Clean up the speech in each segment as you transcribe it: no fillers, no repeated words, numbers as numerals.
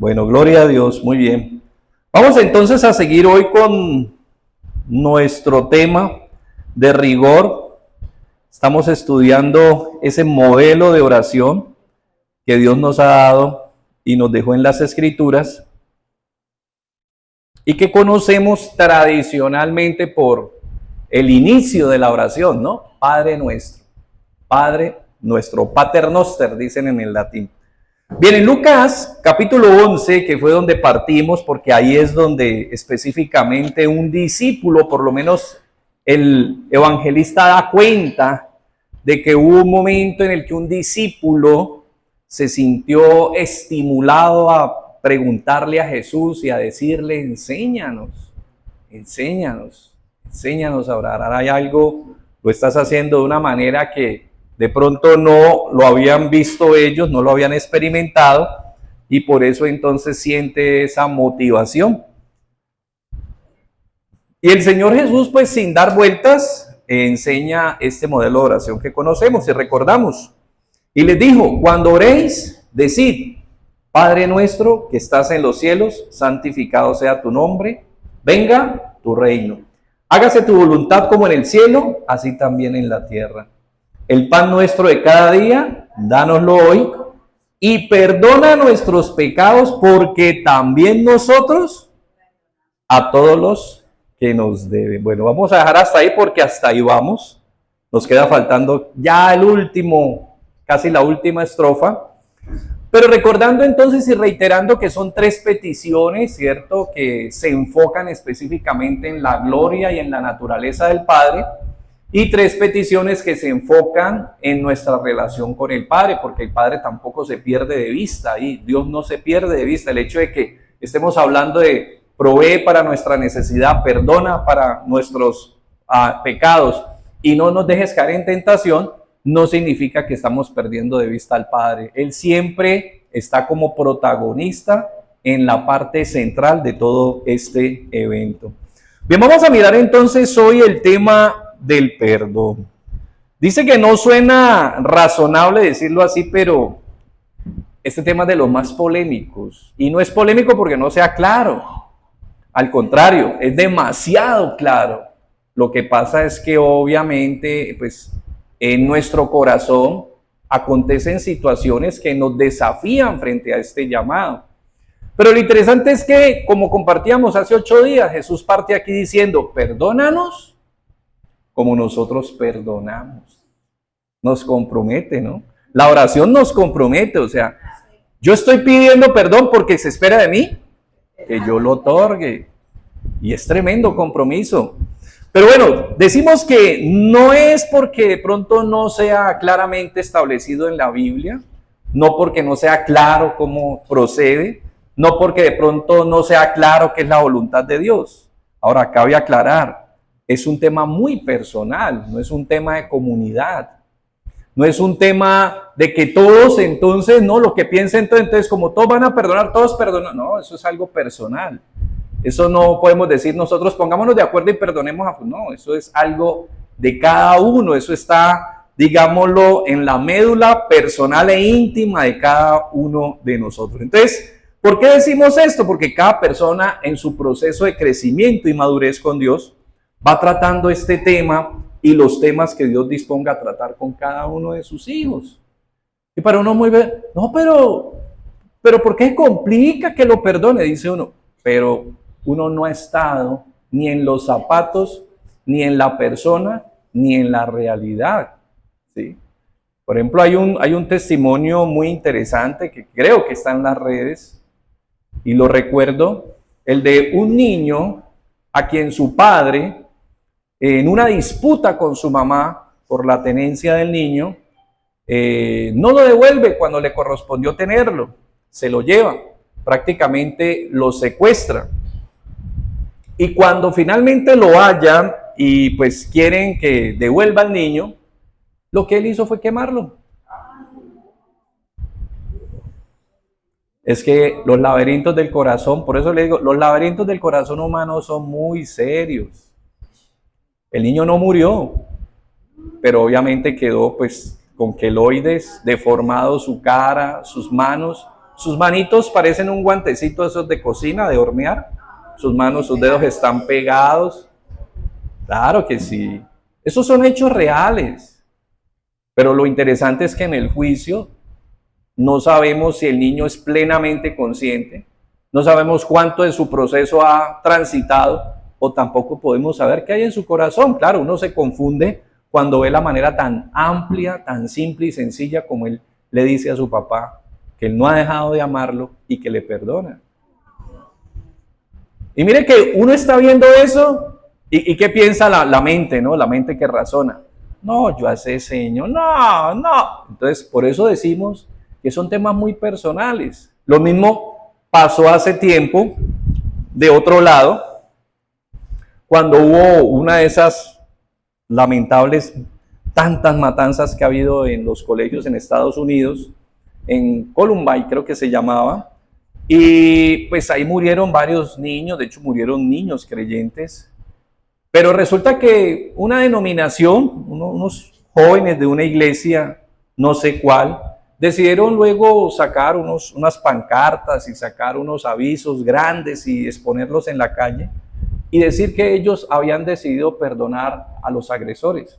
Bueno, gloria a Dios, muy bien. Vamos entonces a seguir hoy con nuestro tema de rigor. Estamos estudiando ese modelo de oración que Dios nos ha dado y nos dejó en las Escrituras y que conocemos tradicionalmente por el inicio de la oración, ¿no? Padre nuestro, Pater Noster, dicen en el latín. Bien, en Lucas capítulo 11, que fue donde partimos, porque ahí es donde específicamente un discípulo, por lo menos el evangelista da cuenta de que hubo un momento en el que un discípulo se sintió estimulado a preguntarle a Jesús y a decirle, enséñanos a orar. Ahora hay algo, lo estás haciendo de una manera que de pronto no lo habían visto ellos, no lo habían experimentado, y por eso entonces siente esa motivación. Y el Señor Jesús, pues sin dar vueltas, enseña este modelo de oración que conocemos y recordamos. Y les dijo, cuando oréis, decid, Padre nuestro que estás en los cielos, santificado sea tu nombre, venga tu reino. Hágase tu voluntad como en el cielo, así también en la tierra. El pan nuestro de cada día, dánoslo hoy, y perdona nuestros pecados, porque también nosotros a todos los que nos deben. Bueno, vamos a dejar hasta ahí porque hasta ahí vamos. Nos queda faltando ya el último, casi la última estrofa. Pero recordando entonces y reiterando que son tres peticiones, ¿cierto? Que se enfocan específicamente en la gloria y en la naturaleza del Padre. Y tres peticiones que se enfocan en nuestra relación con el Padre, porque el Padre tampoco se pierde de vista y Dios no se pierde de vista. El hecho de que estemos hablando de provee para nuestra necesidad, perdona para nuestros pecados y no nos dejes caer en tentación, no significa que estamos perdiendo de vista al Padre. Él siempre está como protagonista en la parte central de todo este evento. Bien, vamos a mirar entonces hoy el tema del perdón. Dice que no suena razonable decirlo así, pero este tema es de los más polémicos. Y no es polémico porque no sea claro. Al contrario, es demasiado claro. Lo que pasa es que obviamente, pues, en nuestro corazón acontecen situaciones que nos desafían frente a este llamado. Pero lo interesante es que, como compartíamos hace 8 días, Jesús parte aquí diciendo, perdónanos como nosotros perdonamos. Nos compromete, ¿no? La oración nos compromete, o sea, yo estoy pidiendo perdón porque se espera de mí que yo lo otorgue. Y es tremendo compromiso. Pero bueno, decimos que no es porque de pronto no sea claramente establecido en la Biblia, no porque no sea claro cómo procede, no porque de pronto no sea claro qué es la voluntad de Dios. Ahora, cabe aclarar, es un tema muy personal, no es un tema de comunidad, no es un tema de que todos entonces, no, lo que piensen entonces, como todos van a perdonar, todos perdonan, no, eso es algo personal. Eso no podemos decir nosotros pongámonos de acuerdo y perdonemos a... No, eso es algo de cada uno, eso está, digámoslo, en la médula personal e íntima de cada uno de nosotros. Entonces, ¿por qué decimos esto? Porque cada persona en su proceso de crecimiento y madurez con Dios va tratando este tema y los temas que Dios disponga a tratar con cada uno de sus hijos. Y para uno muy bien, no, pero ¿por qué complica que lo perdone? Dice uno, pero uno no ha estado ni en los zapatos, ni en la persona, ni en la realidad, ¿sí? Por ejemplo, hay un testimonio muy interesante que creo que está en las redes, y lo recuerdo, el de un niño a quien su padre, en una disputa con su mamá por la tenencia del niño, no lo devuelve cuando le correspondió tenerlo, se lo lleva, prácticamente lo secuestra. Y cuando finalmente lo hallan y pues quieren que devuelva al niño, lo que él hizo fue quemarlo. Es que los laberintos del corazón, por eso le digo, los laberintos del corazón humano son muy serios. El niño no murió, pero obviamente quedó pues con queloides, deformado su cara, sus manos, Sus manitos parecen un guantecito de esos de cocina, de hornear. Sus manos, sus dedos están pegados. Claro que sí. Esos son hechos reales. Pero lo interesante es que en el juicio no sabemos si el niño es plenamente consciente, no sabemos cuánto de su proceso ha transitado, o tampoco podemos saber qué hay en su corazón. Claro, uno se confunde cuando ve la manera tan amplia, tan simple y sencilla como él le dice a su papá que él no ha dejado de amarlo y que le perdona. Y mire que uno está viendo eso y ¿qué piensa la mente, no? La mente que razona. No, yo a ese señor, no. Entonces, por eso decimos que son temas muy personales. Lo mismo pasó hace tiempo, de otro lado, cuando hubo una de esas lamentables tantas matanzas que ha habido en los colegios en Estados Unidos, en Columbine creo que se llamaba, y pues ahí murieron varios niños, de hecho murieron niños creyentes, pero resulta que una denominación, unos jóvenes de una iglesia, no sé cuál, decidieron luego sacar unas pancartas y sacar unos avisos grandes y exponerlos en la calle y decir que ellos habían decidido perdonar a los agresores.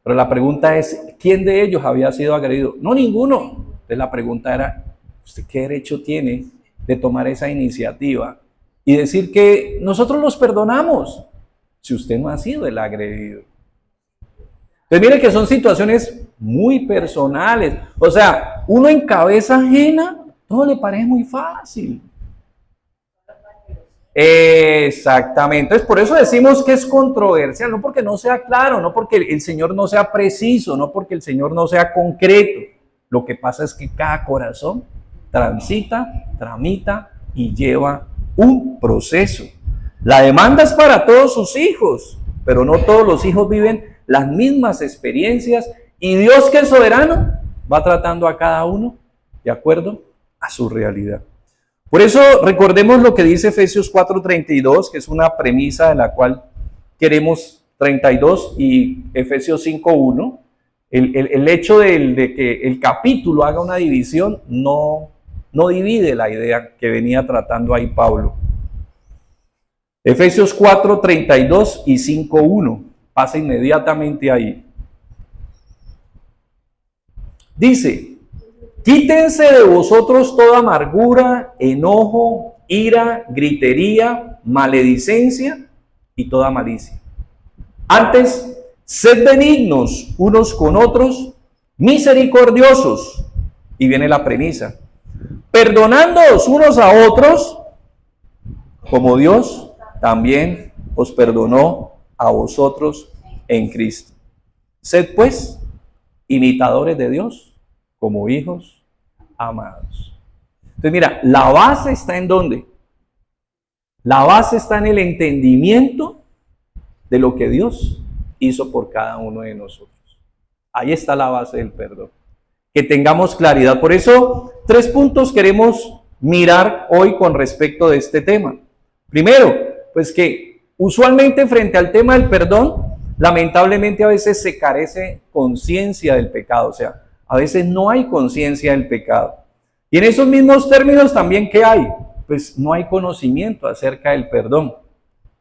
Pero la pregunta es, ¿quién de ellos había sido agredido? No, ninguno. Entonces la pregunta era, ¿usted qué derecho tiene de tomar esa iniciativa y decir que nosotros los perdonamos si usted no ha sido el agredido? Entonces mire que son situaciones muy personales. O sea, uno en cabeza ajena, todo le parece muy fácil. Exactamente. Entonces por eso decimos que es controversial, no porque no sea claro, no porque el Señor no sea preciso, no porque el Señor no sea concreto. Lo que pasa es que cada corazón transita, tramita y lleva un proceso. La demanda es para todos sus hijos, pero no todos los hijos viven las mismas experiencias y Dios, que es soberano, va tratando a cada uno de acuerdo a su realidad. Por eso recordemos lo que dice Efesios 4:32, que es una premisa de la cual queremos 32, y Efesios 5:1. El hecho de que el capítulo haga una división no divide la idea que venía tratando ahí Pablo. Efesios 4:32 y 5:1. Pasa inmediatamente ahí. Dice, quítense de vosotros toda amargura, enojo, ira, gritería, maledicencia y toda malicia. Antes, sed benignos unos con otros, misericordiosos. Y viene la premisa. Perdonándoos unos a otros, como Dios también os perdonó a vosotros en Cristo. Sed pues imitadores de Dios como hijos amados. Entonces mira, la base está ¿en dónde? La base está en el entendimiento de lo que Dios hizo por cada uno de nosotros. Ahí está la base del perdón. Que tengamos claridad. Por eso, 3 puntos queremos mirar hoy con respecto de este tema. Primero, pues que usualmente frente al tema del perdón, lamentablemente a veces se carece conciencia del pecado, o sea, a veces no hay conciencia del pecado. Y en esos mismos términos también, ¿qué hay? Pues no hay conocimiento acerca del perdón.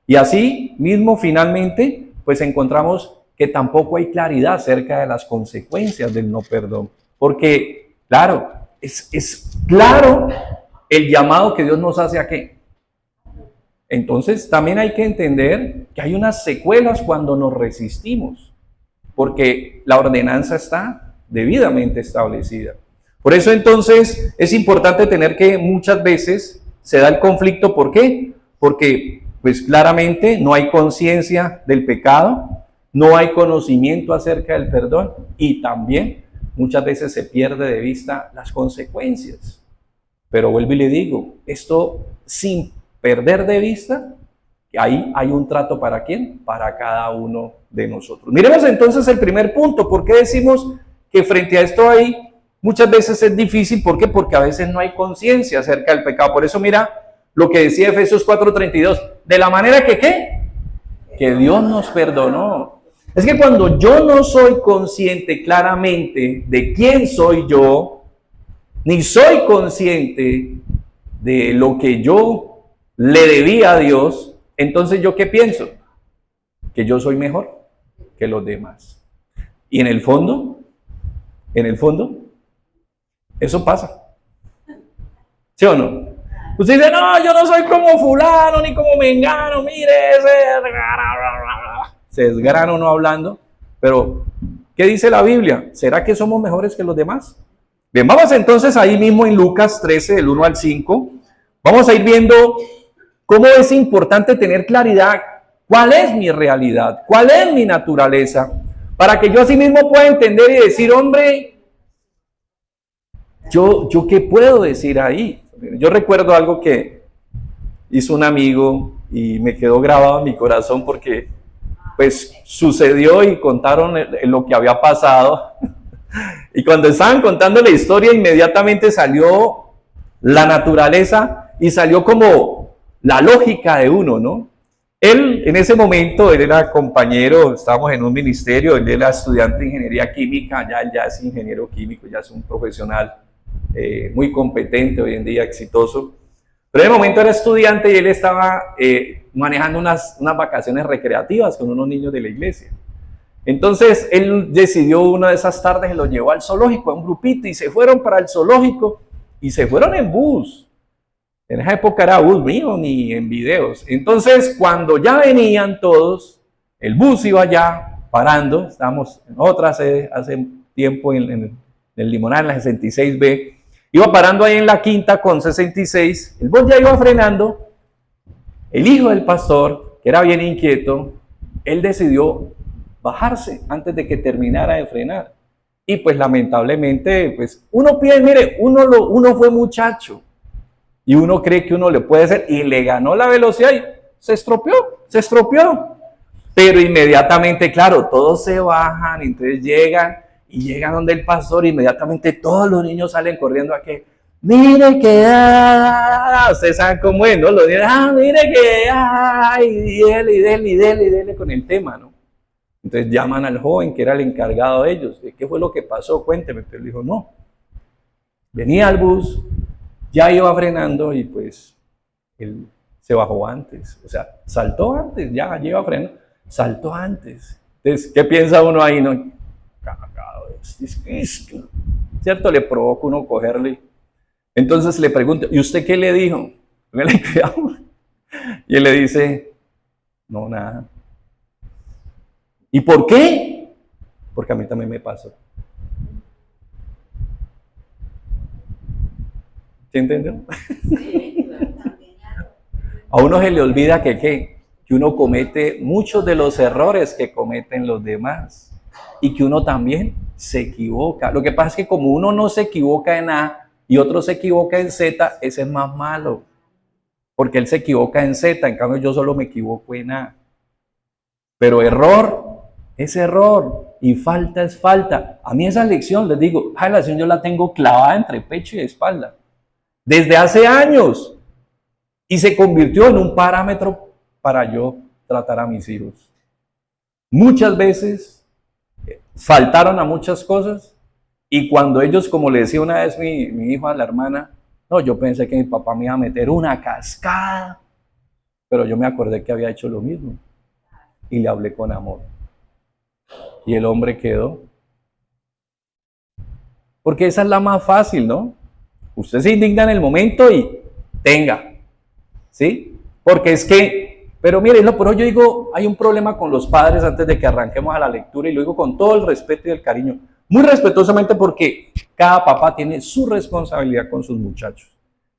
Y así mismo finalmente, pues encontramos que tampoco hay claridad acerca de las consecuencias del no perdón. Porque, claro, es claro el llamado que Dios nos hace a ¿qué? Entonces también hay que entender que hay unas secuelas cuando nos resistimos, porque la ordenanza está debidamente establecida. Por eso entonces es importante tener que muchas veces se da el conflicto. ¿Por qué? Porque pues claramente no hay conciencia del pecado, no hay conocimiento acerca del perdón y también muchas veces se pierde de vista las consecuencias. Pero vuelvo y le digo, esto sin perder de vista, que ahí hay un trato ¿para quién? Para cada uno de nosotros. Miremos entonces el primer punto. ¿Por qué decimos que frente a esto ahí muchas veces es difícil? ¿Por qué? Porque a veces no hay conciencia acerca del pecado. Por eso mira lo que decía Efesios 4:32. De la manera que ¿qué? Que Dios nos perdonó. Es que cuando yo no soy consciente claramente de quién soy yo, ni soy consciente de lo que yo le debía a Dios, entonces ¿yo qué pienso? Que yo soy mejor que los demás. Y en el fondo, eso pasa. ¿Sí o no? Usted dice, no, yo no soy como fulano, ni como mengano, mire, se desgrana uno hablando, pero ¿qué dice la Biblia? ¿Será que somos mejores que los demás? Bien, vamos entonces ahí mismo en Lucas 13, del 1 al 5, vamos a ir viendo cómo es importante tener claridad cuál es mi realidad, cuál es mi naturaleza, para que yo así mismo pueda entender y decir, hombre, yo qué puedo decir ahí. Yo recuerdo algo que hizo un amigo y me quedó grabado en mi corazón porque pues sucedió y contaron lo que había pasado. Y cuando estaban contando la historia, inmediatamente salió la naturaleza y salió como la lógica de uno, ¿no? Él, en ese momento, él era compañero, estábamos en un ministerio, él era estudiante de ingeniería química, él ya es ingeniero químico, ya es un profesional muy competente, hoy en día exitoso. Pero en el momento era estudiante y él estaba manejando unas vacaciones recreativas con unos niños de la iglesia. Entonces él decidió una de esas tardes y lo llevó al zoológico, a un grupito, y se fueron para el zoológico y se fueron en bus. En esa época era bus mío, ni en videos. Entonces cuando ya venían todos, el bus iba ya parando, estábamos en otra sede hace tiempo en el Limonar, en la 66B, iba parando ahí en la quinta con 66, el bus ya iba frenando, el hijo del pastor, que era bien inquieto, él decidió bajarse antes de que terminara de frenar. Y pues lamentablemente, pues uno piensa, mire, uno fue muchacho y uno cree que uno le puede hacer y le ganó la velocidad y se estropeó. Pero inmediatamente, claro, todos se bajan, entonces llegan donde el pastor, inmediatamente todos los niños salen corriendo a que, mire que, ustedes saben cómo es, ¿no? Los niños, mire que, y dele con el tema, ¿no? Entonces llaman al joven que era el encargado de ellos. ¿Qué fue lo que pasó? Cuénteme. Pero él dijo, no. Venía al bus, ya iba frenando y pues él se bajó antes. O sea, saltó antes, ya iba frenando, saltó antes. Entonces, ¿qué piensa uno ahí? No, cagado, ¿cierto? Le provoca uno cogerle. Entonces le pregunta, ¿y usted qué le dijo? Y él le dice, no, nada. ¿Y por qué? Porque a mí también me pasó. ¿Sí entendió? Sí, a uno se le olvida que uno comete muchos de los errores que cometen los demás y que uno también se equivoca. Lo que pasa es que como uno no se equivoca en A y otro se equivoca en Z, ese es más malo. Porque él se equivoca en Z, en cambio yo solo me equivoco en A. Pero error es error y falta es falta. A mí esa lección, les digo, esa lección yo la tengo clavada entre pecho y espalda. Desde hace años. Y se convirtió en un parámetro para yo tratar a mis hijos. Muchas veces faltaron a muchas cosas y cuando ellos, como le decía una vez mi hijo a la hermana, no, yo pensé que mi papá me iba a meter una cascada, pero yo me acordé que había hecho lo mismo y le hablé con amor. Y el hombre quedó. Porque esa es la más fácil, ¿no? Usted se indigna en el momento y tenga, ¿sí? Porque es que, pero mire, no, pero yo digo, hay un problema con los padres antes de que arranquemos a la lectura y lo digo con todo el respeto y el cariño, muy respetuosamente porque cada papá tiene su responsabilidad con sus muchachos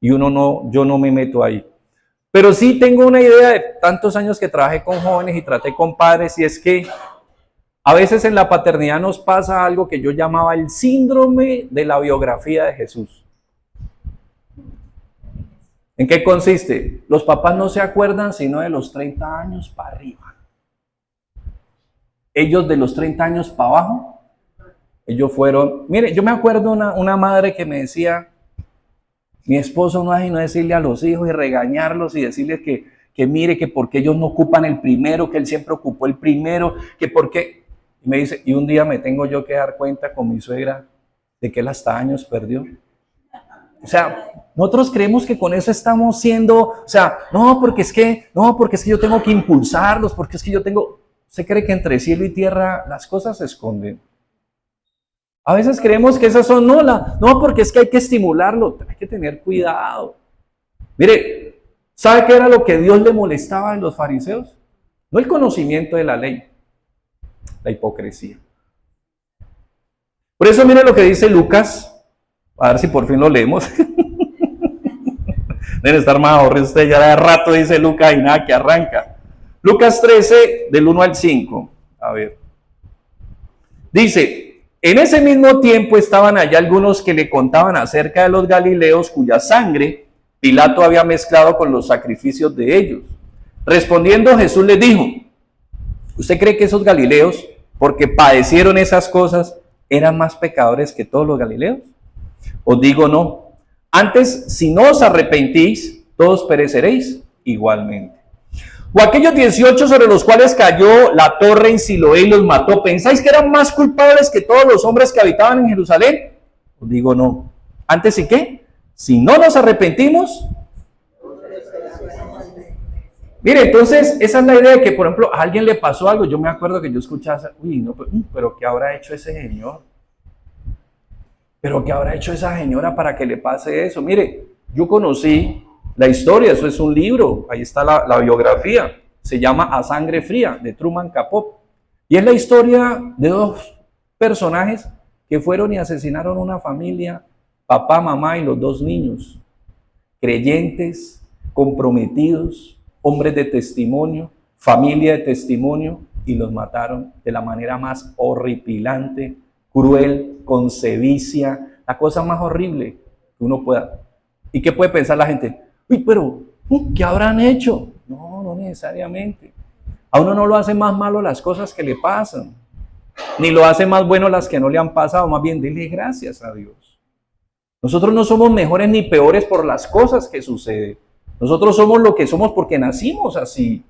y yo no me meto ahí. Pero sí tengo una idea de tantos años que trabajé con jóvenes y traté con padres y es que a veces en la paternidad nos pasa algo que yo llamaba el síndrome de la biografía de Jesús. ¿En qué consiste? Los papás no se acuerdan sino de los 30 años para arriba. Ellos de los 30 años para abajo, ellos fueron... Mire, yo me acuerdo una madre que me decía, mi esposo no es sino decirle a los hijos y regañarlos y decirles que mire, que porque ellos no ocupan el primero, que él siempre ocupó el primero, que porque... Y me dice, y un día me tengo yo que dar cuenta con mi suegra de que él hasta años perdió. O sea, nosotros creemos que con eso estamos siendo, o sea, no, porque es que yo tengo que impulsarlos, porque es que yo tengo, ¿usted cree que entre cielo y tierra las cosas se esconden? A veces creemos que esas son, no, porque es que hay que estimularlo, hay que tener cuidado. Mire, ¿sabe qué era lo que Dios le molestaba a los fariseos? No el conocimiento de la ley, la hipocresía. Por eso mire lo que dice Lucas, a ver si por fin lo leemos. Deben estar más ahorrados ustedes, ya de rato dice Lucas y nada que arranca. Lucas 13, del 1 al 5. A ver. Dice, en ese mismo tiempo estaban allá algunos que le contaban acerca de los galileos cuya sangre Pilato había mezclado con los sacrificios de ellos. Respondiendo Jesús les dijo, ¿usted cree que esos galileos, porque padecieron esas cosas, eran más pecadores que todos los galileos? Os digo no. Antes, si no os arrepentís, todos pereceréis igualmente. O aquellos 18 sobre los cuales cayó la torre en Siloé y los mató, ¿pensáis que eran más culpables que todos los hombres que habitaban en Jerusalén? Os digo no. Antes, ¿y qué? Si no nos arrepentimos. Mire, entonces, esa es la idea de que, por ejemplo, a alguien le pasó algo. Yo me acuerdo que yo escuchaba, uy, no, pero ¿qué habrá hecho ese señor? ¿Pero qué habrá hecho esa señora para que le pase eso? Mire, yo conocí la historia, eso es un libro, ahí está la biografía, se llama A Sangre Fría, de Truman Capote. Y es la historia de dos personajes que fueron y asesinaron una familia, papá, mamá y los dos niños, creyentes, comprometidos, hombres de testimonio, familia de testimonio, y los mataron de la manera más horripilante, cruel, con sevicia, la cosa más horrible que uno pueda. ¿Y qué puede pensar la gente? Uy, pero, ¿qué habrán hecho? No, no necesariamente. A uno no lo hace más malo las cosas que le pasan, ni lo hace más bueno las que no le han pasado, más bien dile gracias a Dios. Nosotros no somos mejores ni peores por las cosas que suceden. Nosotros somos lo que somos porque nacimos así.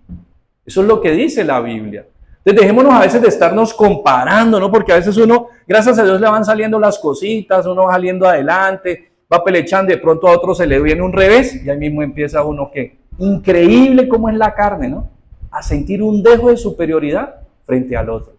Eso es lo que dice la Biblia. Entonces dejémonos a veces de estarnos comparando, ¿no? Porque a veces uno, gracias a Dios, le van saliendo las cositas, uno va saliendo adelante, va pelechando, de pronto a otro se le viene un revés y ahí mismo empieza uno que, increíble cómo es la carne, ¿no? A sentir un dejo de superioridad frente al otro.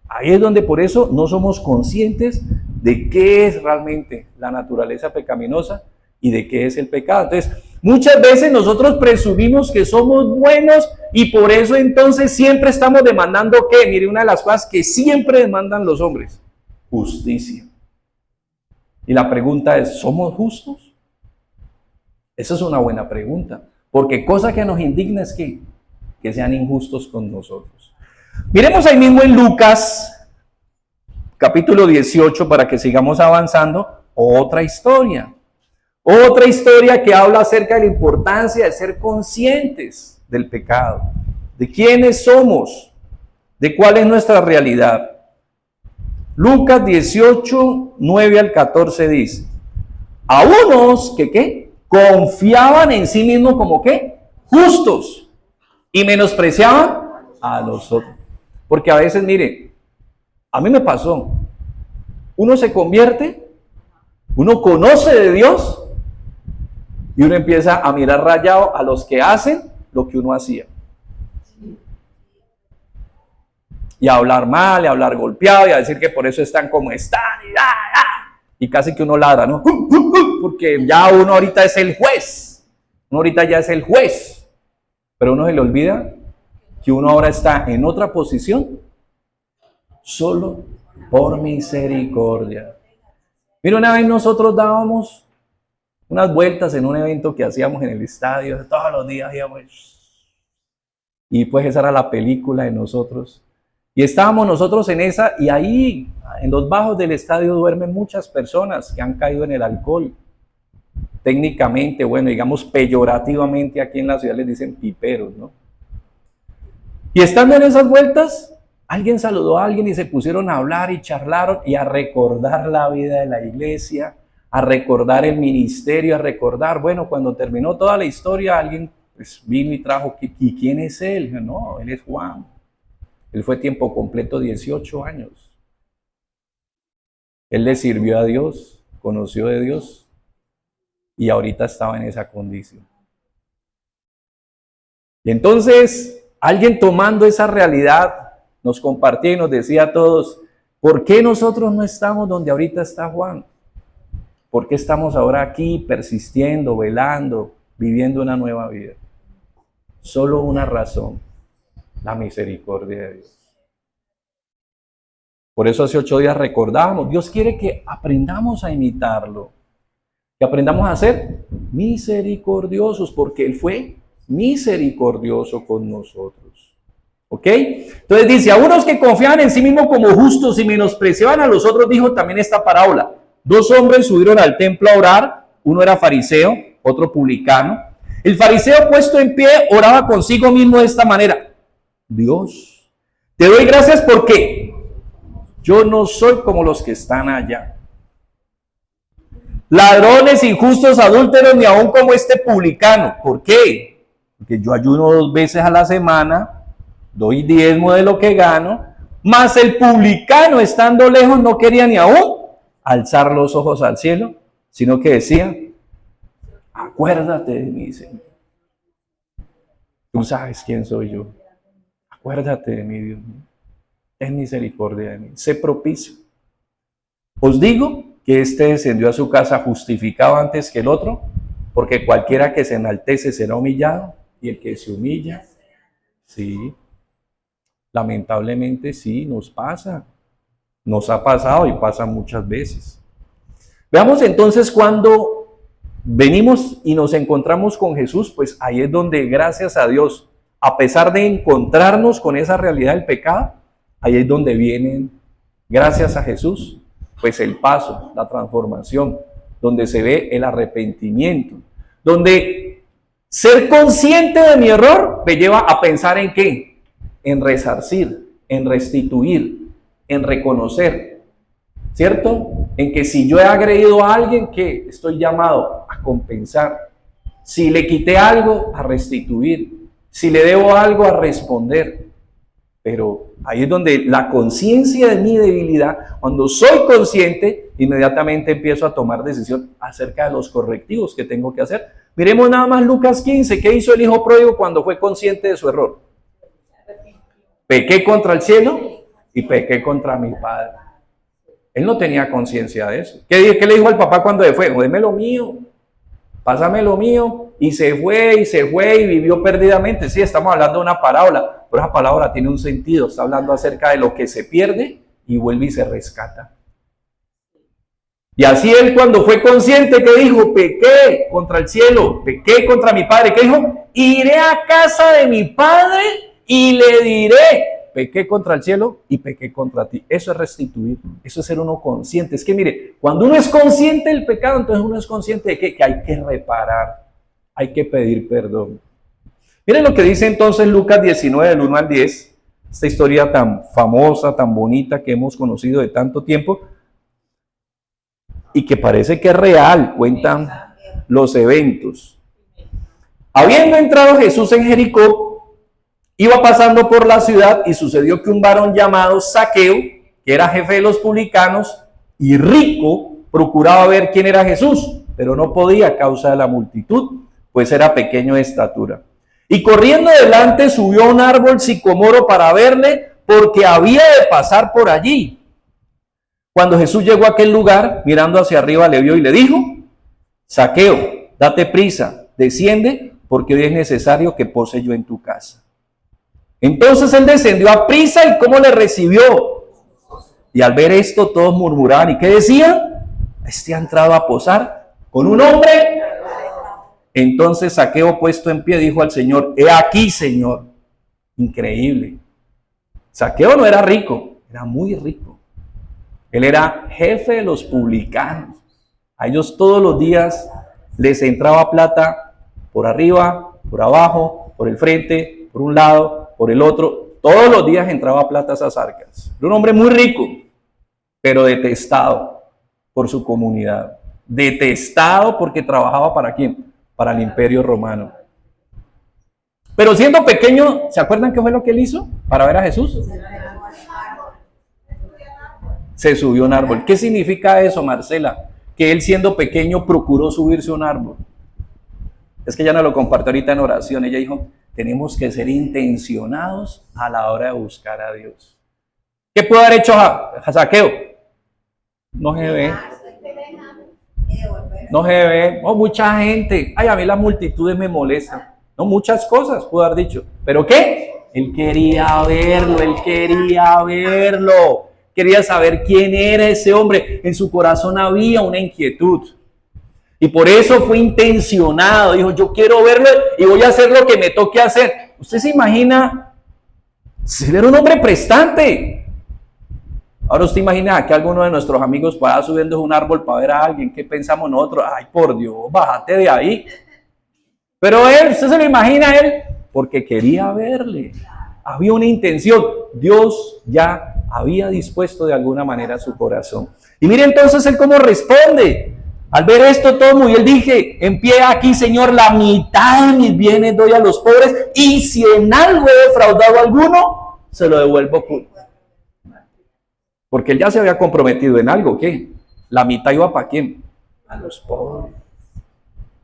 Ahí es donde por eso no somos conscientes de qué es realmente la naturaleza pecaminosa y de qué es el pecado. Entonces, muchas veces nosotros presumimos que somos buenos y por eso entonces siempre estamos demandando ¿qué? Mire, una de las cosas que siempre demandan los hombres, justicia. Y la pregunta es, ¿somos justos? Esa es una buena pregunta, porque cosa que nos indigna es que sean injustos con nosotros. Miremos ahí mismo en Lucas, capítulo 18, para que sigamos avanzando, otra historia. Otra historia que habla acerca de la importancia de ser conscientes del pecado, de quiénes somos, de cuál es nuestra realidad. Lucas 18, 9 al 14 dice, a unos que ¿qué? Confiaban en sí mismos como ¿qué? Justos y menospreciaban a los otros. Porque a veces, mire, a mí me pasó, uno se convierte, uno conoce de Dios, y uno empieza a mirar rayado a los que hacen lo que uno hacía. Y a hablar mal, y a hablar golpeado, y a decir que por eso están como están. Y casi que uno ladra, ¿no? Porque ya uno ahorita es el juez. Uno ahorita ya es el juez. Pero uno se le olvida que uno ahora está en otra posición solo por misericordia. Mira, una vez nosotros dábamos unas vueltas en un evento que hacíamos en el estadio, todos los días íbamos, y pues esa era la película de nosotros, y estábamos nosotros en esa, y ahí en los bajos del estadio duermen muchas personas que han caído en el alcohol, técnicamente, bueno, digamos peyorativamente aquí en la ciudad les dicen piperos, ¿no? Y estando en esas vueltas, alguien saludó a alguien y se pusieron a hablar y charlaron y a recordar la vida de la iglesia, a recordar el ministerio, a recordar, bueno, cuando terminó toda la historia, alguien pues vino y trajo, ¿y quién es él? Dije, no, él es Juan. Él fue tiempo completo 18 años. Él le sirvió a Dios. conoció de Dios y ahorita estaba en esa condición. Y entonces, alguien tomando esa realidad, nos compartía y nos decía a todos, ¿por qué nosotros no estamos donde ahorita está Juan? ¿Por qué estamos ahora aquí persistiendo, velando, viviendo una nueva vida? Solo una razón, la misericordia de Dios. Por eso hace 8 días recordábamos, Dios quiere que aprendamos a imitarlo, que aprendamos a ser misericordiosos, porque Él fue misericordioso con nosotros. ¿Ok? Entonces dice, a unos que confiaban en sí mismos como justos y menospreciaban a los otros, dijo también esta parábola. 2 hombres subieron al templo a orar, uno era fariseo, otro publicano. El fariseo puesto en pie oraba consigo mismo de esta manera: Dios, te doy gracias porque yo no soy como los que están allá, ladrones, injustos, adúlteros, ni aún como este publicano. ¿Por qué? Porque yo ayuno 2 veces a la semana, doy diezmo de lo que gano, mas el publicano, estando lejos, no quería ni aún alzar los ojos al cielo, sino que decía: acuérdate de mí, Señor. Tú sabes quién soy yo. Acuérdate de mí, Dios mío. Ten misericordia de mí. Sé propicio. Os digo que este descendió a su casa justificado antes que el otro, porque cualquiera que se enaltece será humillado, y el que se humilla, sí, lamentablemente sí, nos pasa. Nos ha pasado y pasa muchas veces. Veamos entonces cuando venimos y nos encontramos con Jesús, pues ahí es donde, gracias a Dios, a pesar de encontrarnos con esa realidad del pecado, ahí es donde vienen, gracias a Jesús, pues el paso, la transformación, donde se ve el arrepentimiento, donde ser consciente de mi error me lleva a pensar en qué, en resarcir, en restituir, en reconocer, ¿cierto? En que si yo he agredido a alguien, que estoy llamado a compensar. Si le quité algo, a restituir. Si le debo algo, a responder. Pero ahí es donde la conciencia de mi debilidad, cuando soy consciente, inmediatamente empiezo a tomar decisión acerca de los correctivos que tengo que hacer. Miremos nada más Lucas 15. ¿Qué hizo el hijo pródigo cuando fue consciente de su error? Pequé contra el cielo y pequé contra mi padre. Él no tenía conciencia de eso. ¿Qué le dijo al papá cuando se fue? Deme lo mío, pásame lo mío. Y se fue y vivió perdidamente. Sí, estamos hablando de una parábola, pero esa palabra tiene un sentido. Está hablando acerca de lo que se pierde y vuelve y se rescata. Y así él, cuando fue consciente, ¿qué dijo? Pequé contra el cielo, pequé contra mi padre. ¿Qué dijo? Iré a casa de mi padre y le diré: pequé contra el cielo y pequé contra ti. Eso es restituir, eso es ser uno consciente. Es que mire, cuando uno es consciente del pecado, entonces uno es consciente de que hay que reparar, hay que pedir perdón. Miren lo que dice entonces Lucas 19, del 1 al 10, esta historia tan famosa, tan bonita que hemos conocido de tanto tiempo y que parece que es real, cuentan los eventos. Habiendo entrado Jesús en Jericó, iba pasando por la ciudad y sucedió que un varón llamado Zaqueo, que era jefe de los publicanos y rico, procuraba ver quién era Jesús, pero no podía a causa de la multitud, pues era pequeño de estatura. Y corriendo delante subió a un árbol sicomoro para verle, porque había de pasar por allí. Cuando Jesús llegó a aquel lugar, mirando hacia arriba, le vio y le dijo: Zaqueo, date prisa, desciende, porque hoy es necesario que pose yo en tu casa. Entonces él descendió a prisa, y ¿cómo le recibió? Y al ver esto, todos murmuraban. ¿Y qué decían? Este ha entrado a posar con un hombre. Entonces Zaqueo, puesto en pie, dijo al Señor: he aquí, Señor. Increíble. Zaqueo no era rico, era muy rico. Él era jefe de los publicanos. A ellos todos los días les entraba plata por arriba, por abajo, por el frente, por un lado, por el otro. Todos los días entraba plata a esas arcas. Era un hombre muy rico, pero detestado por su comunidad. Detestado porque trabajaba ¿para quién? Para el Imperio Romano. Pero siendo pequeño, ¿se acuerdan qué fue lo que él hizo para ver a Jesús? Se subió a un árbol. ¿Qué significa eso, Marcela? que él siendo pequeño procuró subirse a un árbol. Es que ella nos lo compartió ahorita en oración. Ella dijo, tenemos que ser intencionados a la hora de buscar a Dios. ¿Qué pudo haber hecho Zaqueo? No se ve. No se ve. Oh, mucha gente. Ay, a mí las multitudes me molestan. No, muchas cosas pudo haber dicho. ¿Pero qué? Él quería verlo, él quería verlo. Quería saber quién era ese hombre. En su corazón había una inquietud. Y por eso fue intencionado. Dijo, yo quiero verlo y voy a hacer lo que me toque hacer. ¿Usted se imagina? Ser era un hombre prestante. Ahora usted imagina que alguno de nuestros amigos vaya subiendo un árbol para ver a alguien. ¿Qué pensamos nosotros? Ay, por Dios, bájate de ahí. Pero él, usted se lo imagina él, porque quería verle. Había una intención. Dios ya había dispuesto de alguna manera su corazón. Y mire entonces él cómo responde. Al ver esto todo, y él dije, en pie aquí, Señor, la mitad de mis bienes doy a los pobres, y si en algo he defraudado a alguno, se lo devuelvo. Porque él ya se había comprometido en algo, ¿qué? La mitad iba ¿para quién? A los pobres.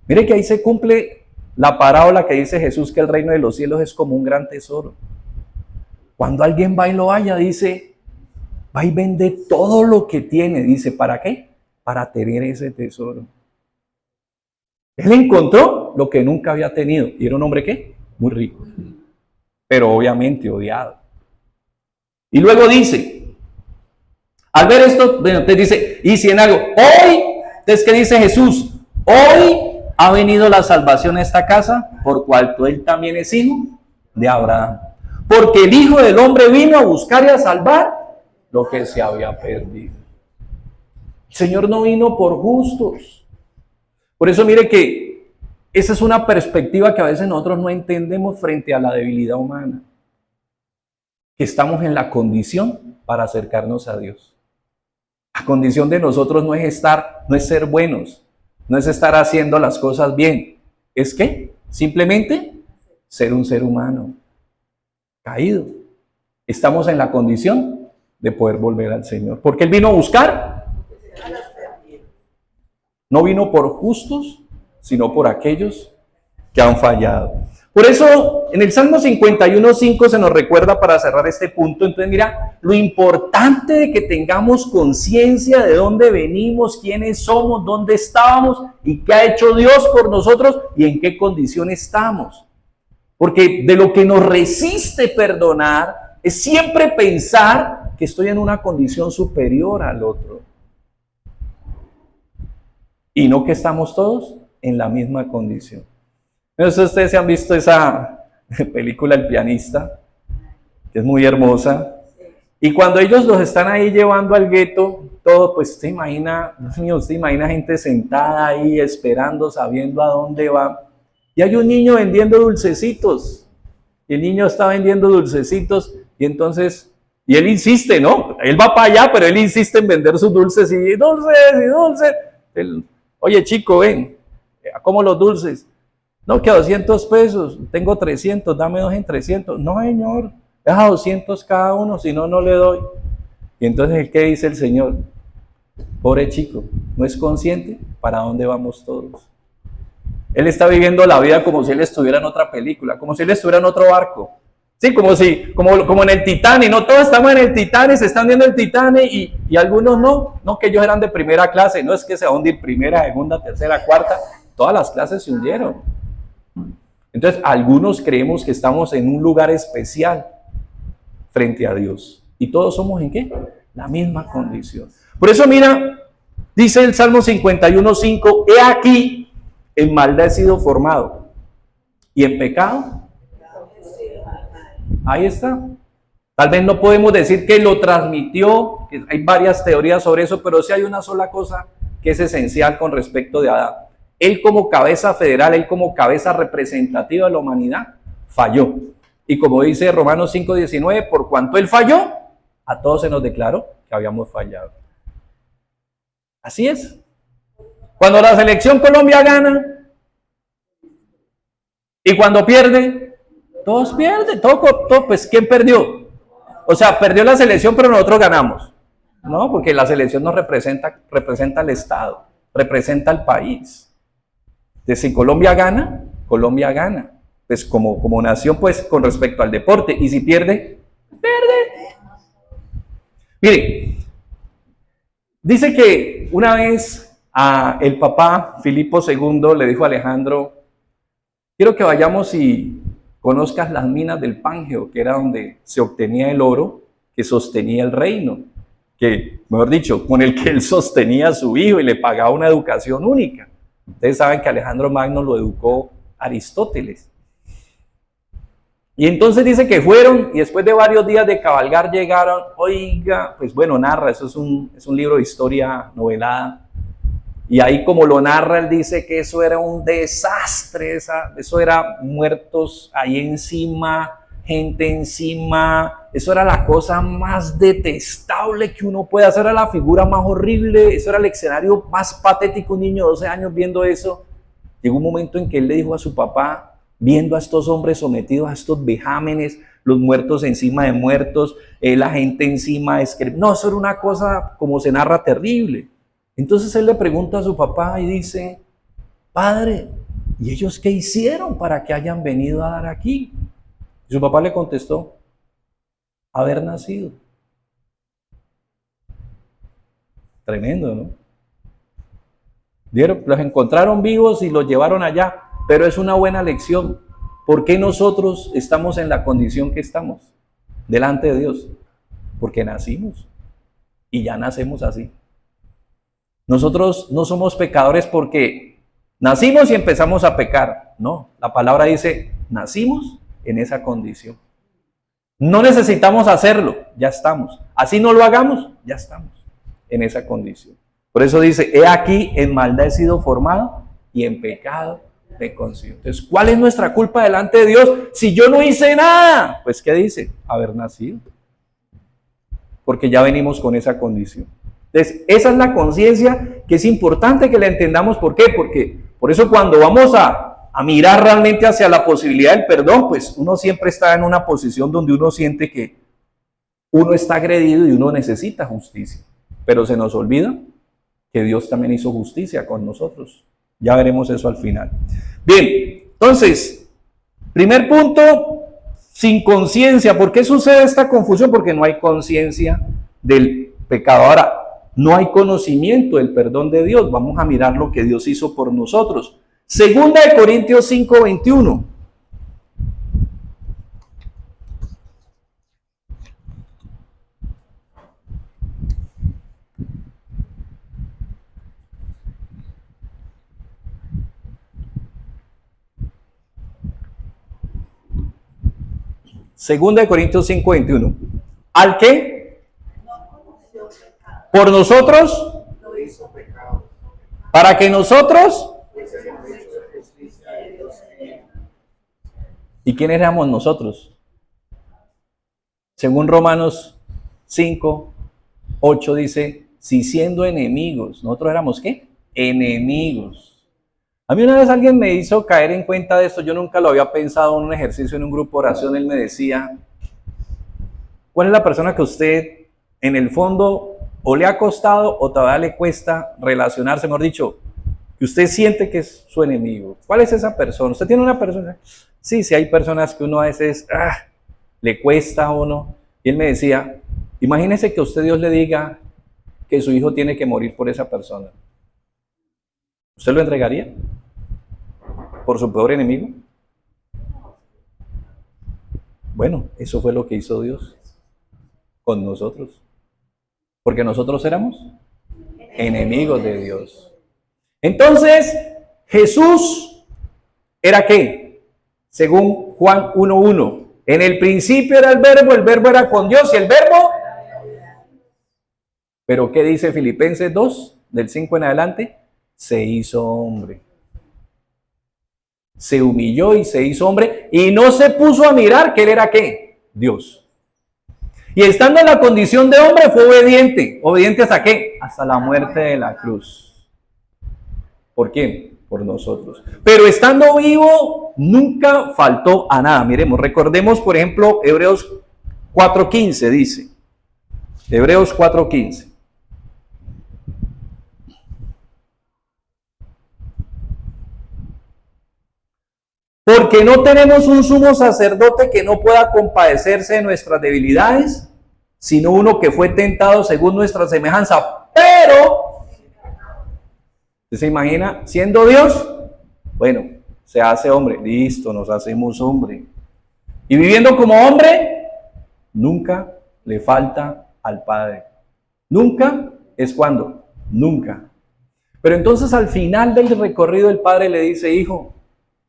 Mire que ahí se cumple la parábola que dice Jesús, que el reino de los cielos es como un gran tesoro. Cuando alguien va y lo halla, dice, va y vende todo lo que tiene. Dice, ¿para qué? Para tener ese tesoro. Él encontró lo que nunca había tenido. Y era un hombre, ¿qué? Muy rico. Pero obviamente odiado. Y luego dice, al ver esto, bueno, te dice, y si en algo, hoy, es que dice Jesús, hoy ha venido la salvación a esta casa, por cuanto él también es hijo de Abraham. Porque el Hijo del Hombre vino a buscar y a salvar lo que se había perdido. El Señor no vino por justos. Por eso mire que esa es una perspectiva que a veces nosotros no entendemos frente a la debilidad humana. Que estamos en la condición para acercarnos a Dios. La condición de nosotros no es ser buenos, no es estar haciendo las cosas bien. ¿Es qué? Simplemente ser un ser humano caído. Estamos en la condición de poder volver al Señor. Porque Él vino a buscar. No vino por justos, sino por aquellos que han fallado. Por eso, en el Salmo 51:5 se nos recuerda para cerrar este punto. Entonces, mira, lo importante de que tengamos conciencia de dónde venimos, quiénes somos, dónde estábamos y qué ha hecho Dios por nosotros y en qué condición estamos. Porque de lo que nos resiste perdonar es siempre pensar que estoy en una condición superior al otro. Y no que estamos todos en la misma condición. No sé si ustedes se han visto esa película El pianista, que es muy hermosa. Y cuando ellos los están ahí llevando al gueto, todo, pues usted imagina, Dios mío, usted imagina gente sentada ahí esperando, sabiendo a dónde va. Y hay un niño vendiendo dulcecitos. Y el niño está vendiendo dulcecitos y entonces, y él insiste, ¿no? Él va para allá, pero él insiste en vender sus dulces y dulces y dulces. Oye, chico, ven, ¿cómo los dulces? No, que a 200 pesos, tengo 300, dame 2 en 300. No, señor, es a 200 cada uno, si no, no le doy. Y entonces, ¿qué dice el Señor? Pobre chico, no es consciente para dónde vamos todos. Él está viviendo la vida como si él estuviera en otra película, como si él estuviera en otro barco. Sí, como en el Titanic, no todos estamos en el Titanic, se están viendo el Titanic y algunos no, que ellos eran de primera clase, no es que se va a hundir primera, segunda, tercera, cuarta, todas las clases se hundieron. Entonces, algunos creemos que estamos en un lugar especial frente a Dios. ¿Y todos somos en qué? La misma condición. Por eso, mira, dice el Salmo 51:5, he aquí, en maldad he sido formado, y en pecado, ahí está. Tal vez no podemos decir que lo transmitió, que hay varias teorías sobre eso, pero sí hay una sola cosa que es esencial con respecto de Adán. Él como cabeza federal, él como cabeza representativa de la humanidad, falló. Y como dice Romanos 5:19, por cuanto él falló, a todos se nos declaró que habíamos fallado. Así es. Cuando la selección Colombia gana y cuando pierde, todos pierden. Todo, pues ¿quién perdió? O sea, perdió la selección, pero nosotros ganamos. No, porque la selección nos representa al Estado. representa al país. Entonces, si Colombia gana, Colombia gana. Pues como nación, pues con respecto al deporte. Y si pierde, pierde. Mire, dice que una vez el Papa Filipo II le dijo a Alejandro: quiero que vayamos y conozcas las minas del Pangeo, que era donde se obtenía el oro que sostenía el reino, que, mejor dicho, con el que él sostenía a su hijo y le pagaba una educación única. Ustedes saben que Alejandro Magno lo educó Aristóteles. Y entonces dice que fueron y después de varios días de cabalgar llegaron, oiga, pues bueno, narra, eso es un libro de historia novelada. Y ahí como lo narra, él dice que eso era un desastre, eso era muertos ahí encima, gente encima, eso era la cosa más detestable que uno puede hacer, era la figura más horrible, eso era el escenario más patético, un niño de 12 años viendo eso. Llegó un momento en que él le dijo a su papá, viendo a estos hombres sometidos a estos vejámenes, los muertos encima de muertos, la gente encima de... No, eso era una cosa como se narra terrible. Entonces él le pregunta a su papá y dice: padre, ¿y ellos qué hicieron para que hayan venido a dar aquí? Y su papá le contestó: haber nacido. Tremendo, ¿no? Los encontraron vivos y los llevaron allá, pero es una buena lección. ¿Por qué nosotros estamos en la condición que estamos delante de Dios? Porque nacimos y ya nacemos así. Nosotros no somos pecadores porque nacimos y empezamos a pecar. No, la palabra dice, nacimos en esa condición. No necesitamos hacerlo, ya estamos. Así no lo hagamos, ya estamos en esa condición. Por eso dice, he aquí en maldad he sido formado y en pecado me concibo. Entonces, ¿cuál es nuestra culpa delante de Dios? Si yo no hice nada, pues ¿qué dice? Haber nacido. Porque ya venimos con esa condición. Entonces, esa es la conciencia que es importante que la entendamos. ¿Por qué? Porque por eso cuando vamos a mirar realmente hacia la posibilidad del perdón, pues uno siempre está en una posición donde uno siente que uno está agredido y uno necesita justicia. Pero se nos olvida que Dios también hizo justicia con nosotros. Ya veremos eso al final. Bien, entonces, primer punto, sin conciencia. ¿Por qué sucede esta confusión? Porque no hay conciencia del pecado. Ahora, no hay conocimiento del perdón de Dios. Vamos a mirar lo que Dios hizo por nosotros. Segunda de Corintios 5:21. Segunda de Corintios 5:21. ¿Al qué? Por nosotros. Para que nosotros. ¿Y quién éramos nosotros? Según Romanos 5:8 dice, si siendo enemigos, nosotros éramos ¿qué? Enemigos. A mí una vez alguien me hizo caer en cuenta de esto, yo nunca lo había pensado en un ejercicio, en un grupo de oración. Él me decía, ¿cuál es la persona que usted en el fondo o le ha costado o todavía le cuesta relacionarse, mejor dicho, que usted siente que es su enemigo? ¿Cuál es esa persona? ¿Usted tiene una persona? Sí, hay personas que uno a veces le cuesta a uno. Y él me decía, imagínese que a usted Dios le diga que su hijo tiene que morir por esa persona. ¿Usted lo entregaría por su peor enemigo? Bueno, eso fue lo que hizo Dios con nosotros. Porque nosotros éramos enemigos de Dios. Entonces, Jesús era ¿qué? Según Juan 1:1. En el principio era el verbo era con Dios y el verbo. Pero ¿qué dice Filipenses 2, del 5 en adelante? Se hizo hombre. Se humilló y se hizo hombre y no se puso a mirar que él era ¿qué? Dios. Y estando en la condición de hombre fue obediente. ¿Obediente hasta qué? Hasta la muerte de la cruz. ¿Por quién? Por nosotros. Pero estando vivo nunca faltó a nada. Miremos, recordemos por ejemplo Hebreos 4:15 dice. Hebreos 4:15. Porque no tenemos un sumo sacerdote que no pueda compadecerse de nuestras debilidades, sino uno que fue tentado según nuestra semejanza. Pero, ¿se imagina? Siendo Dios, bueno, se hace hombre. Listo, nos hacemos hombre. Y viviendo como hombre, nunca le falta al Padre. Nunca es cuando, nunca. Pero entonces al final del recorrido el Padre le dice, hijo,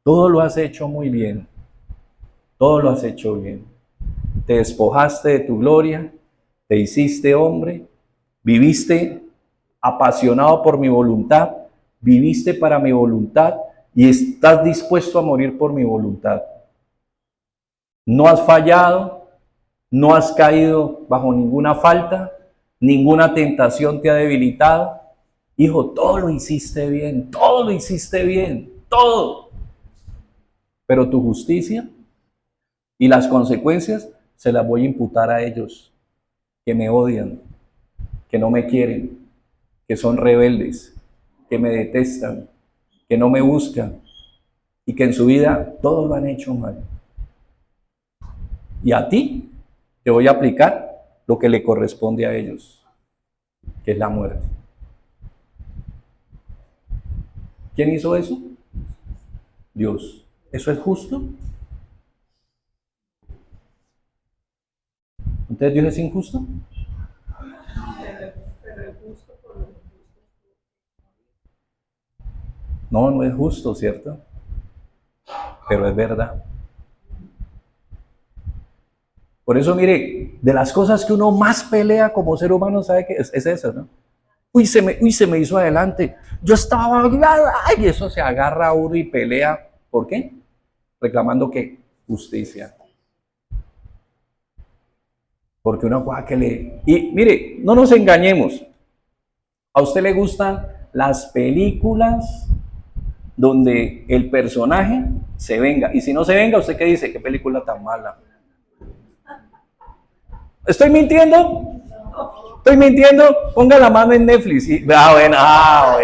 todo lo has hecho muy bien. Todo lo has hecho bien. Te despojaste de tu gloria, te hiciste hombre, viviste apasionado por mi voluntad, viviste para mi voluntad y estás dispuesto a morir por mi voluntad. No has fallado, no has caído bajo ninguna falta, ninguna tentación te ha debilitado. Hijo, todo lo hiciste bien, todo lo hiciste bien, todo. Pero tu justicia y las consecuencias se las voy a imputar a ellos, que me odian, que no me quieren, que son rebeldes, que me detestan, que no me buscan y que en su vida todo lo han hecho mal. Y a ti te voy a aplicar lo que le corresponde a ellos, que es la muerte. ¿Quién hizo eso? Dios. ¿Eso es justo? ¿Entonces Dios es injusto? No, no es justo, ¿cierto? Pero es verdad. Por eso, mire, de las cosas que uno más pelea como ser humano, ¿sabe qué es eso, no? Uy, se me hizo adelante. Yo estaba, y eso se agarra a uno y pelea. ¿Por qué? Reclamando ¿qué? Justicia. Porque una cosa que le... Y mire, no nos engañemos. ¿A usted le gustan las películas donde el personaje se venga? Y si no se venga, ¿usted qué dice? ¿Qué película tan mala? ¿Estoy mintiendo? ¿Estoy mintiendo? Ponga la mano en Netflix. Bueno. A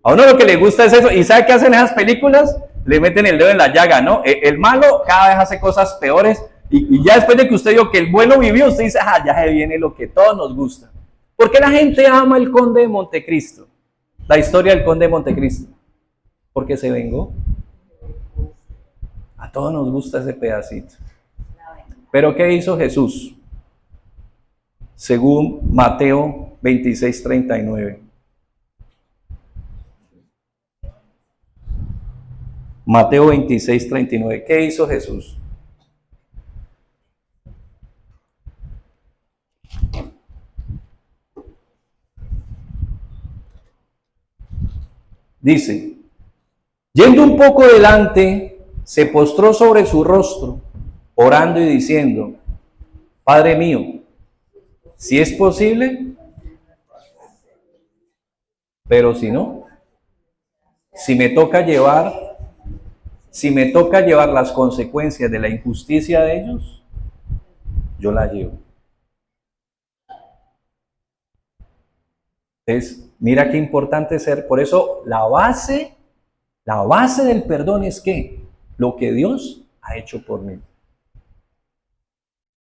uno lo que le gusta es eso. ¿Y sabe qué hacen esas películas? Le meten el dedo en la llaga, ¿no? El malo cada vez hace cosas peores. Y ya después de que usted vio que el bueno vivió, usted dice, ya se viene lo que todos nos gusta. ¿Por qué la gente ama el Conde de Montecristo? La historia del Conde de Montecristo. Porque se vengó. A todos nos gusta ese pedacito. Pero ¿qué hizo Jesús? Según Mateo 26:39. Mateo 26:39. ¿Qué hizo Jesús? Dice, yendo un poco delante, se postró sobre su rostro, orando y diciendo, Padre mío, si es posible, pero si no, si me toca llevar las consecuencias de la injusticia de ellos, yo la llevo. Entonces, mira qué importante ser. Por eso la base del perdón es ¿qué? Lo que Dios ha hecho por mí.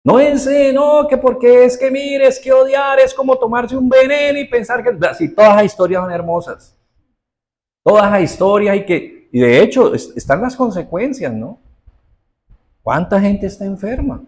No es, no, que porque es que mire, es que odiar es como tomarse un veneno y pensar que, así, todas las historias son hermosas. Todas las historias y de hecho están las consecuencias, ¿no? ¿Cuánta gente está enferma?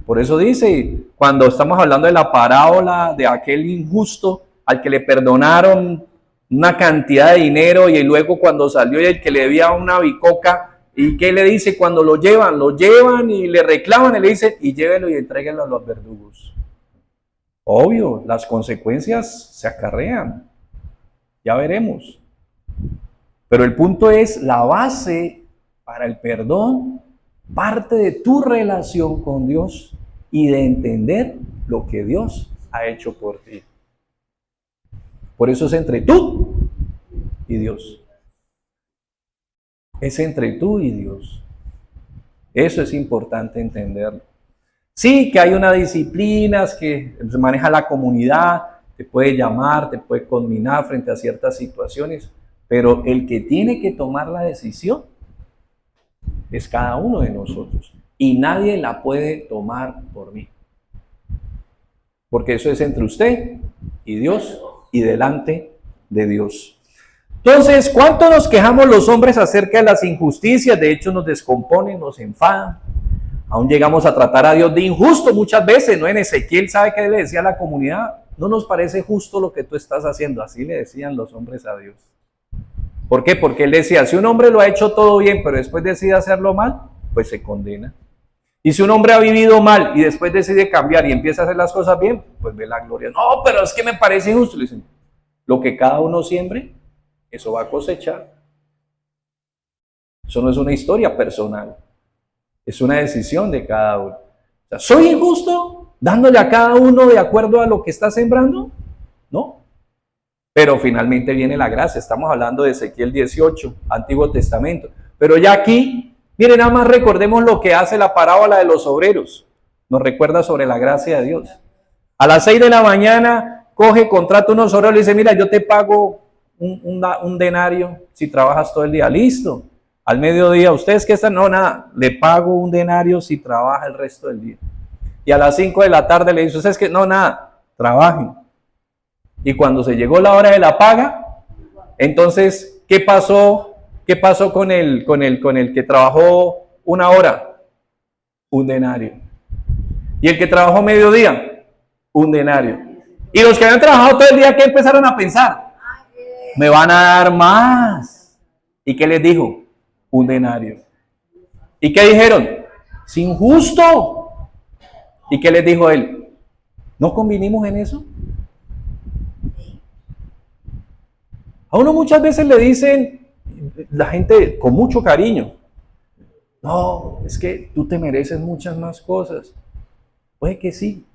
Por eso dice, cuando estamos hablando de la parábola de aquel injusto al que le perdonaron una cantidad de dinero y luego cuando salió el que le debía una bicoca, ¿y qué le dice cuando lo llevan? Lo llevan y le reclaman y le dicen, y llévelo y entréguenlo a los verdugos. Obvio, las consecuencias se acarrean. Ya veremos. Pero el punto es, la base para el perdón parte de tu relación con Dios y de entender lo que Dios ha hecho por ti. Por eso es entre tú y Dios. Es entre tú y Dios. Eso es importante entenderlo. Sí, que hay unas disciplinas que se maneja la comunidad, te puede llamar, te puede conminar frente a ciertas situaciones, pero el que tiene que tomar la decisión es cada uno de nosotros. Y nadie la puede tomar por mí. Porque eso es entre usted y Dios y delante de Dios. Entonces, ¿cuánto nos quejamos los hombres acerca de las injusticias? De hecho, nos descomponen, nos enfadan. Aún llegamos a tratar a Dios de injusto muchas veces, ¿no? En Ezequiel, ¿sabe qué le decía a la comunidad? No nos parece justo lo que tú estás haciendo. Así le decían los hombres a Dios. ¿Por qué? Porque él decía, si un hombre lo ha hecho todo bien, pero después decide hacerlo mal, pues se condena. Y si un hombre ha vivido mal y después decide cambiar y empieza a hacer las cosas bien, pues ve la gloria. No, pero es que me parece injusto. Le dicen, lo que cada uno siembre, eso va a cosechar. Eso no es una historia personal. Es una decisión de cada uno. O sea, ¿soy injusto dándole a cada uno de acuerdo a lo que está sembrando? No. Pero finalmente viene la gracia. Estamos hablando de Ezequiel 18, Antiguo Testamento. Pero ya aquí, miren, nada más recordemos lo que hace la parábola de los obreros. Nos recuerda sobre la gracia de Dios. A las 6 de la mañana, coge, contrata unos obreros y le dice, mira, yo te pago un denario si trabajas todo el día. Listo. Al mediodía, ¿ustedes qué están? No, nada, le pago un denario si trabaja el resto del día. Y a las 5 de la tarde le dice, ¿ustedes qué? No, nada, trabajen. Y cuando se llegó la hora de la paga, entonces, ¿qué pasó? ¿Qué pasó con el que trabajó una hora? Un denario. ¿Y el que trabajó mediodía? Un denario. Y los que habían trabajado todo el día, ¿qué empezaron a pensar? Me van a dar más. ¿Y qué les dijo? Un denario. ¿Y qué dijeron? Es injusto. ¿Y qué les dijo él? ¿No convinimos en eso? A uno muchas veces le dicen, la gente con mucho cariño, no, es que tú te mereces muchas más cosas. Puede que sí,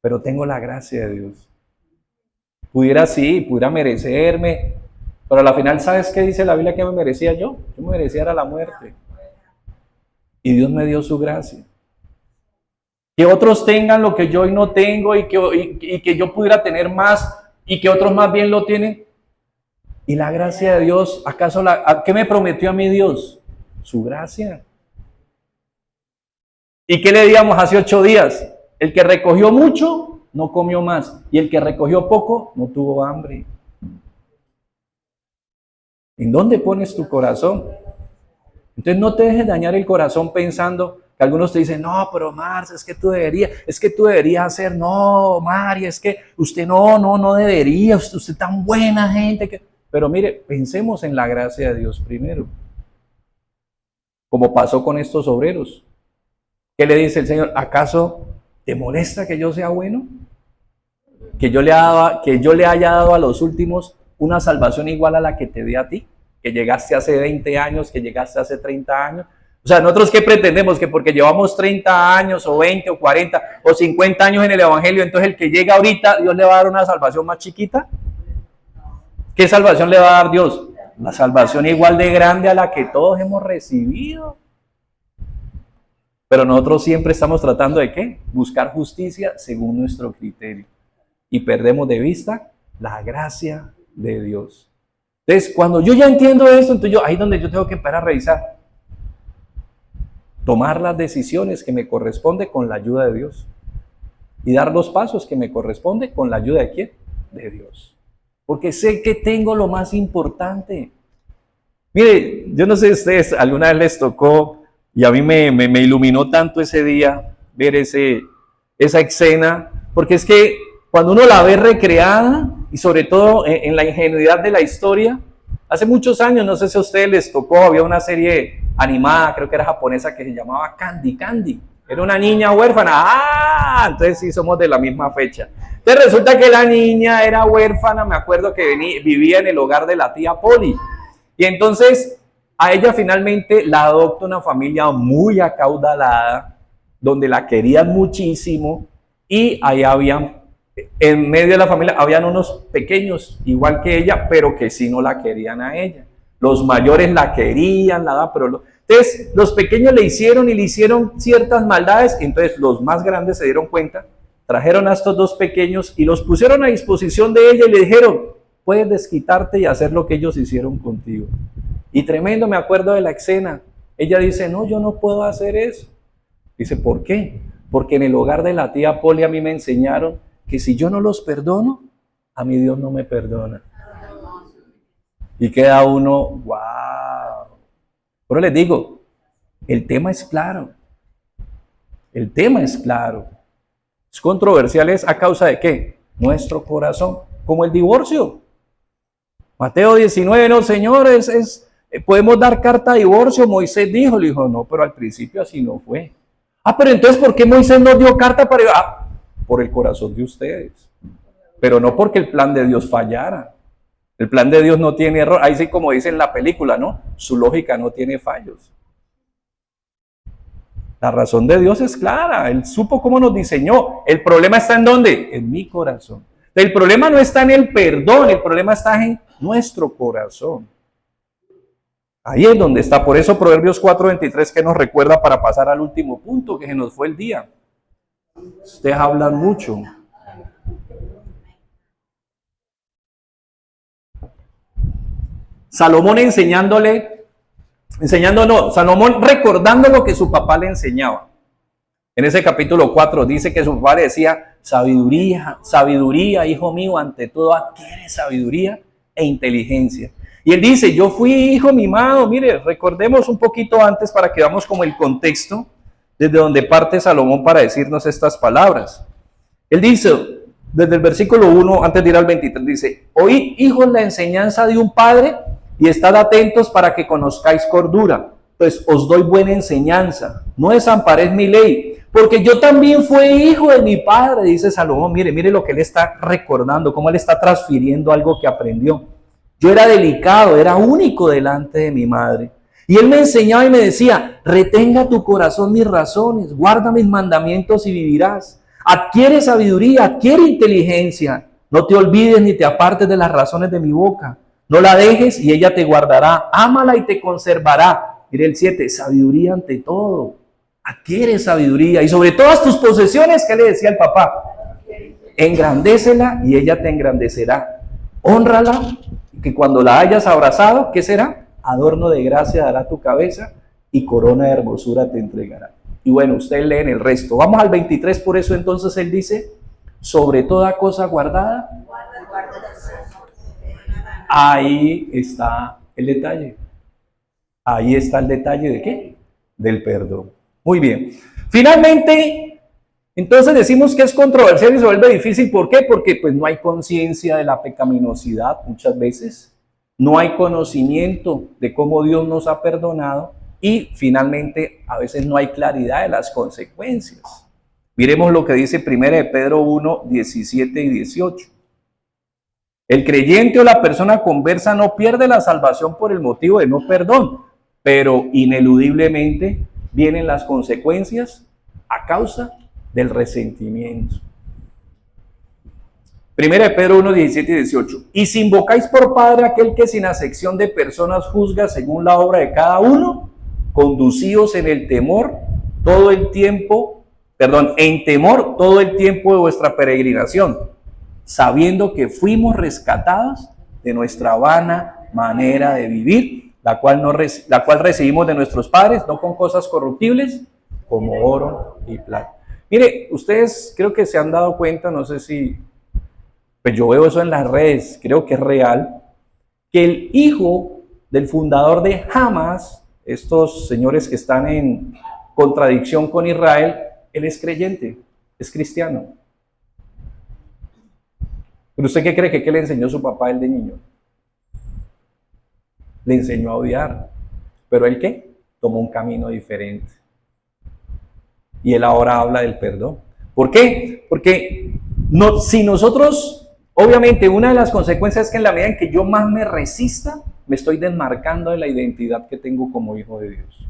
pero tengo la gracia de Dios. Pudiera merecerme, pero al final, ¿sabes qué dice la Biblia que me merecía yo? Yo me merecía la muerte. Y Dios me dio su gracia. Que otros tengan lo que yo hoy no tengo y que yo pudiera tener más y que otros más bien lo tienen. Y la gracia de Dios, ¿acaso qué me prometió a mí Dios? Su gracia. ¿Y qué le digamos hace 8 días? El que recogió mucho, no comió más. Y el que recogió poco, no tuvo hambre. ¿En dónde pones tu corazón? Entonces no te dejes dañar el corazón pensando que algunos te dicen, no, pero Marcia, es que tú deberías hacer, no, María, es que usted no debería, usted tan buena gente que... Pero mire, pensemos en la gracia de Dios primero. Como pasó con estos obreros. ¿Qué le dice el Señor? ¿Acaso te molesta que yo sea bueno? Que yo le haya dado a los últimos una salvación igual a la que te di a ti. Que llegaste hace 20 años, que llegaste hace 30 años. O sea, nosotros ¿qué pretendemos? Que porque llevamos 30 años o 20 o 40 o 50 años en el Evangelio, entonces el que llega ahorita, Dios le va a dar una salvación más chiquita. ¿Qué salvación le va a dar Dios? La salvación igual de grande a la que todos hemos recibido. Pero nosotros siempre estamos tratando de ¿qué? Buscar justicia según nuestro criterio. Y perdemos de vista la gracia de Dios. Entonces, cuando yo ya entiendo esto, entonces ahí es donde yo tengo que empezar a revisar. Tomar las decisiones que me corresponde con la ayuda de Dios. Y dar los pasos que me corresponde con la ayuda de ¿quién? De Dios. Porque sé que tengo lo más importante. Mire, yo no sé si a ustedes alguna vez les tocó, y a mí me iluminó tanto ese día, ver esa escena, porque es que cuando uno la ve recreada, y sobre todo en la ingenuidad de la historia, hace muchos años, no sé si a ustedes les tocó, había una serie animada, creo que era japonesa, que se llamaba Candy Candy. Era una niña huérfana. Entonces sí, somos de la misma fecha. Entonces resulta que la niña era huérfana, me acuerdo que vivía en el hogar de la tía Polly. Y entonces a ella finalmente la adopta una familia muy acaudalada, donde la querían muchísimo, y ahí en medio de la familia, habían unos pequeños, igual que ella, pero que sí no la querían a ella. Los mayores la querían, pero entonces los pequeños le hicieron ciertas maldades, y entonces los más grandes se dieron cuenta, trajeron a estos dos pequeños y los pusieron a disposición de ella y le dijeron, puedes desquitarte y hacer lo que ellos hicieron contigo. Y tremendo, me acuerdo de la escena. Ella dice, no, yo no puedo hacer eso. Dice, ¿por qué? Porque en el hogar de la tía Poli a mí me enseñaron que si yo no los perdono, a mi Dios no me perdona. Y queda uno, wow. Pero les digo, el tema es claro. El tema es claro. Es controversial, es a causa de qué? Nuestro corazón, como el divorcio. Mateo 19, no, señores, podemos dar carta de divorcio. Moisés dijo, le dijo, no, pero al principio así no fue. Pero entonces, ¿por qué Moisés no dio carta para...? Por el corazón de ustedes. Pero no porque el plan de Dios fallara. El plan de Dios no tiene error. Ahí sí, como dice en la película, ¿no? Su lógica no tiene fallos. La razón de Dios es clara. Él supo cómo nos diseñó. El problema está ¿en dónde? En mi corazón. El problema no está en el perdón. El problema está en nuestro corazón. Ahí es donde está. Por eso Proverbios 4:23 que nos recuerda para pasar al último punto, que se nos fue el día. Ustedes hablan mucho. Salomón Salomón recordando lo que su papá le enseñaba. En ese capítulo 4 dice que su papá le decía, sabiduría, sabiduría, hijo mío, ante todo adquiere sabiduría e inteligencia. Y él dice, yo fui hijo mimado. Mire, recordemos un poquito antes para que veamos como el contexto desde donde parte Salomón para decirnos estas palabras. Él dice, desde el versículo 1, antes de ir al 23, dice, oíd, hijos, la enseñanza de un padre y estad atentos para que conozcáis cordura, pues os doy buena enseñanza, no desamparéis mi ley, porque yo también fui hijo de mi padre, dice Salomón. Mire lo que él está recordando, cómo él está transfiriendo algo que aprendió. Yo era delicado, era único delante de mi madre. Y él me enseñaba y me decía, retenga tu corazón mis razones, guarda mis mandamientos y vivirás. Adquiere sabiduría, adquiere inteligencia. No te olvides ni te apartes de las razones de mi boca. No la dejes y ella te guardará. Ámala y te conservará. Mire el 7, sabiduría ante todo. Adquiere sabiduría. Y sobre todas tus posesiones, ¿qué le decía el papá? Engrandécela y ella te engrandecerá. Hónrala, que cuando la hayas abrazado, ¿qué será? Adorno de gracia dará tu cabeza y corona de hermosura te entregará. Y bueno, ustedes leen el resto. Vamos al 23, por eso entonces él dice, sobre toda cosa guardada, ahí está el detalle. Ahí está el detalle de ¿qué? Del perdón. Muy bien. Finalmente, entonces decimos que es controversial y se vuelve difícil. ¿Por qué? Porque pues no hay conciencia de la pecaminosidad muchas veces. No hay conocimiento de cómo Dios nos ha perdonado. Y finalmente, a veces no hay claridad de las consecuencias. Miremos lo que dice 1 Pedro 1, 17 y 18. El creyente o la persona conversa no pierde la salvación por el motivo de no perdón, pero ineludiblemente vienen las consecuencias a causa del resentimiento. 1 Pedro 1, 17 y 18. Y si invocáis por Padre aquel que sin acepción de personas juzga según la obra de cada uno, conducíos en el temor todo el tiempo, en temor todo el tiempo de vuestra peregrinación, sabiendo que fuimos rescatados de nuestra vana manera de vivir, la cual recibimos de nuestros padres, no con cosas corruptibles, como oro y plata. Mire, ustedes creo que se han dado cuenta, no sé si, pues yo veo eso en las redes, creo que es real, que el hijo del fundador de Hamas, estos señores que están en contradicción con Israel, él es creyente, es cristiano. ¿Pero usted qué cree que le enseñó su papá a él de niño? Le enseñó a odiar. ¿Pero él qué? Tomó un camino diferente. Y él ahora habla del perdón. ¿Por qué? Porque si nosotros, obviamente una de las consecuencias es que en la medida en que yo más me resista, me estoy desmarcando de la identidad que tengo como hijo de Dios.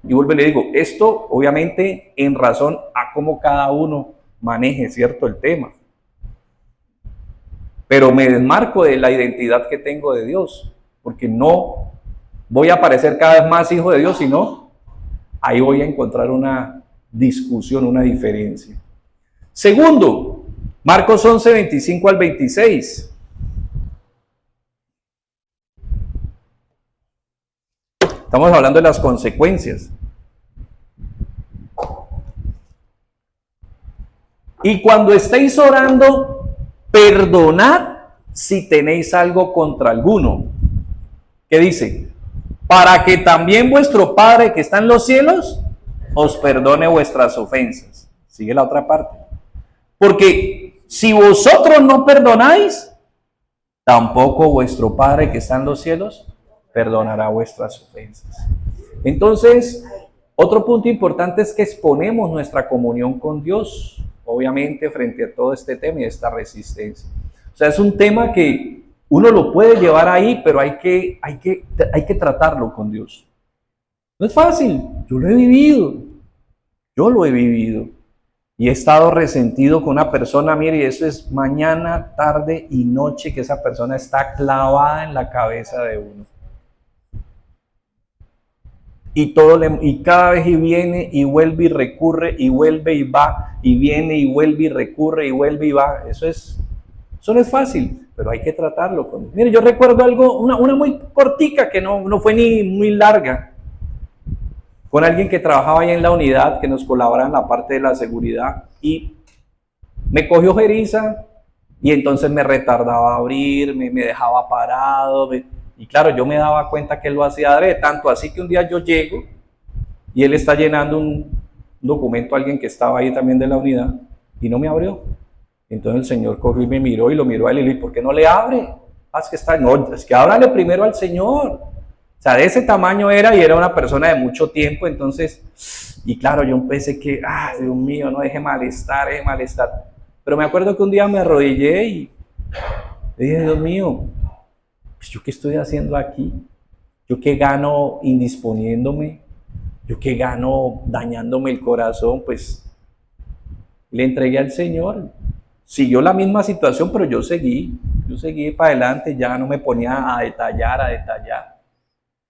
Y vuelvo y le digo, esto obviamente en razón a cómo cada uno maneje, ¿cierto?, el tema. Pero me desmarco de la identidad que tengo de Dios, porque no voy a parecer cada vez más hijo de Dios, sino ahí voy a encontrar una discusión, una diferencia. Segundo, Marcos 11, 25 al 26. Estamos hablando de las consecuencias. Y cuando estéis orando, perdonad si tenéis algo contra alguno. ¿Qué dice? Para que también vuestro Padre que está en los cielos os perdone vuestras ofensas. Sigue la otra parte. Porque si vosotros no perdonáis, tampoco vuestro Padre que está en los cielos perdonará vuestras ofensas. Entonces, otro punto importante es que exponemos nuestra comunión con Dios, obviamente, frente a todo este tema y esta resistencia. O sea, es un tema que uno lo puede llevar ahí, pero hay que tratarlo con Dios. No es fácil, yo lo he vivido. Y he estado resentido con una persona, mire, y eso es mañana, tarde y noche que esa persona está clavada en la cabeza de uno. Y cada vez y viene y vuelve y recurre y vuelve y va y viene y vuelve y recurre y vuelve y va. Eso no es fácil, pero hay que tratarlo. Mire, yo recuerdo algo, una muy cortica que no fue ni muy larga, con alguien que trabajaba ahí en la unidad, que nos colaboraba en la parte de la seguridad, y me cogió jeriza y entonces me retardaba a abrir, me dejaba parado, y claro, yo me daba cuenta que él lo hacía adrede, tanto así que un día yo llego y él está llenando un documento a alguien que estaba ahí también de la unidad y no me abrió. Entonces el Señor cogió y me miró y lo miró a él y le dijo, ¿por qué no le abre? Es que ábrale primero al Señor. O sea, de ese tamaño era y era una persona de mucho tiempo, entonces, y claro, yo empecé que, Dios mío, no deje malestar. Pero me acuerdo que un día me arrodillé y le dije, Dios mío, pues yo qué estoy haciendo aquí, yo qué gano indisponiéndome, yo qué gano dañándome el corazón, pues le entregué al Señor. Siguió la misma situación, pero yo seguí para adelante, ya no me ponía a detallar.